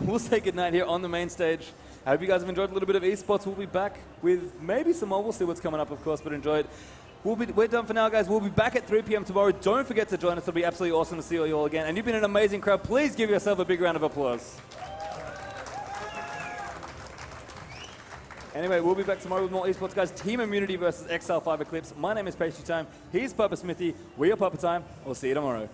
We'll say goodnight here on the main stage. I hope you guys have enjoyed a little bit of esports. We'll be back with maybe some more. We'll see what's coming up, of course, but enjoy it. We're done for now, guys. We'll be back at 3 p.m. tomorrow. Don't forget to join us. It'll be absolutely awesome to see you all again. And you've been an amazing crowd. Please give yourself a big round of applause. Anyway, we'll be back tomorrow with more esports, guys. Team Immunity versus XL5 Eclipse. My name is Pastry Time. He's Papa Smithy. We are Papa Time. We'll see you tomorrow.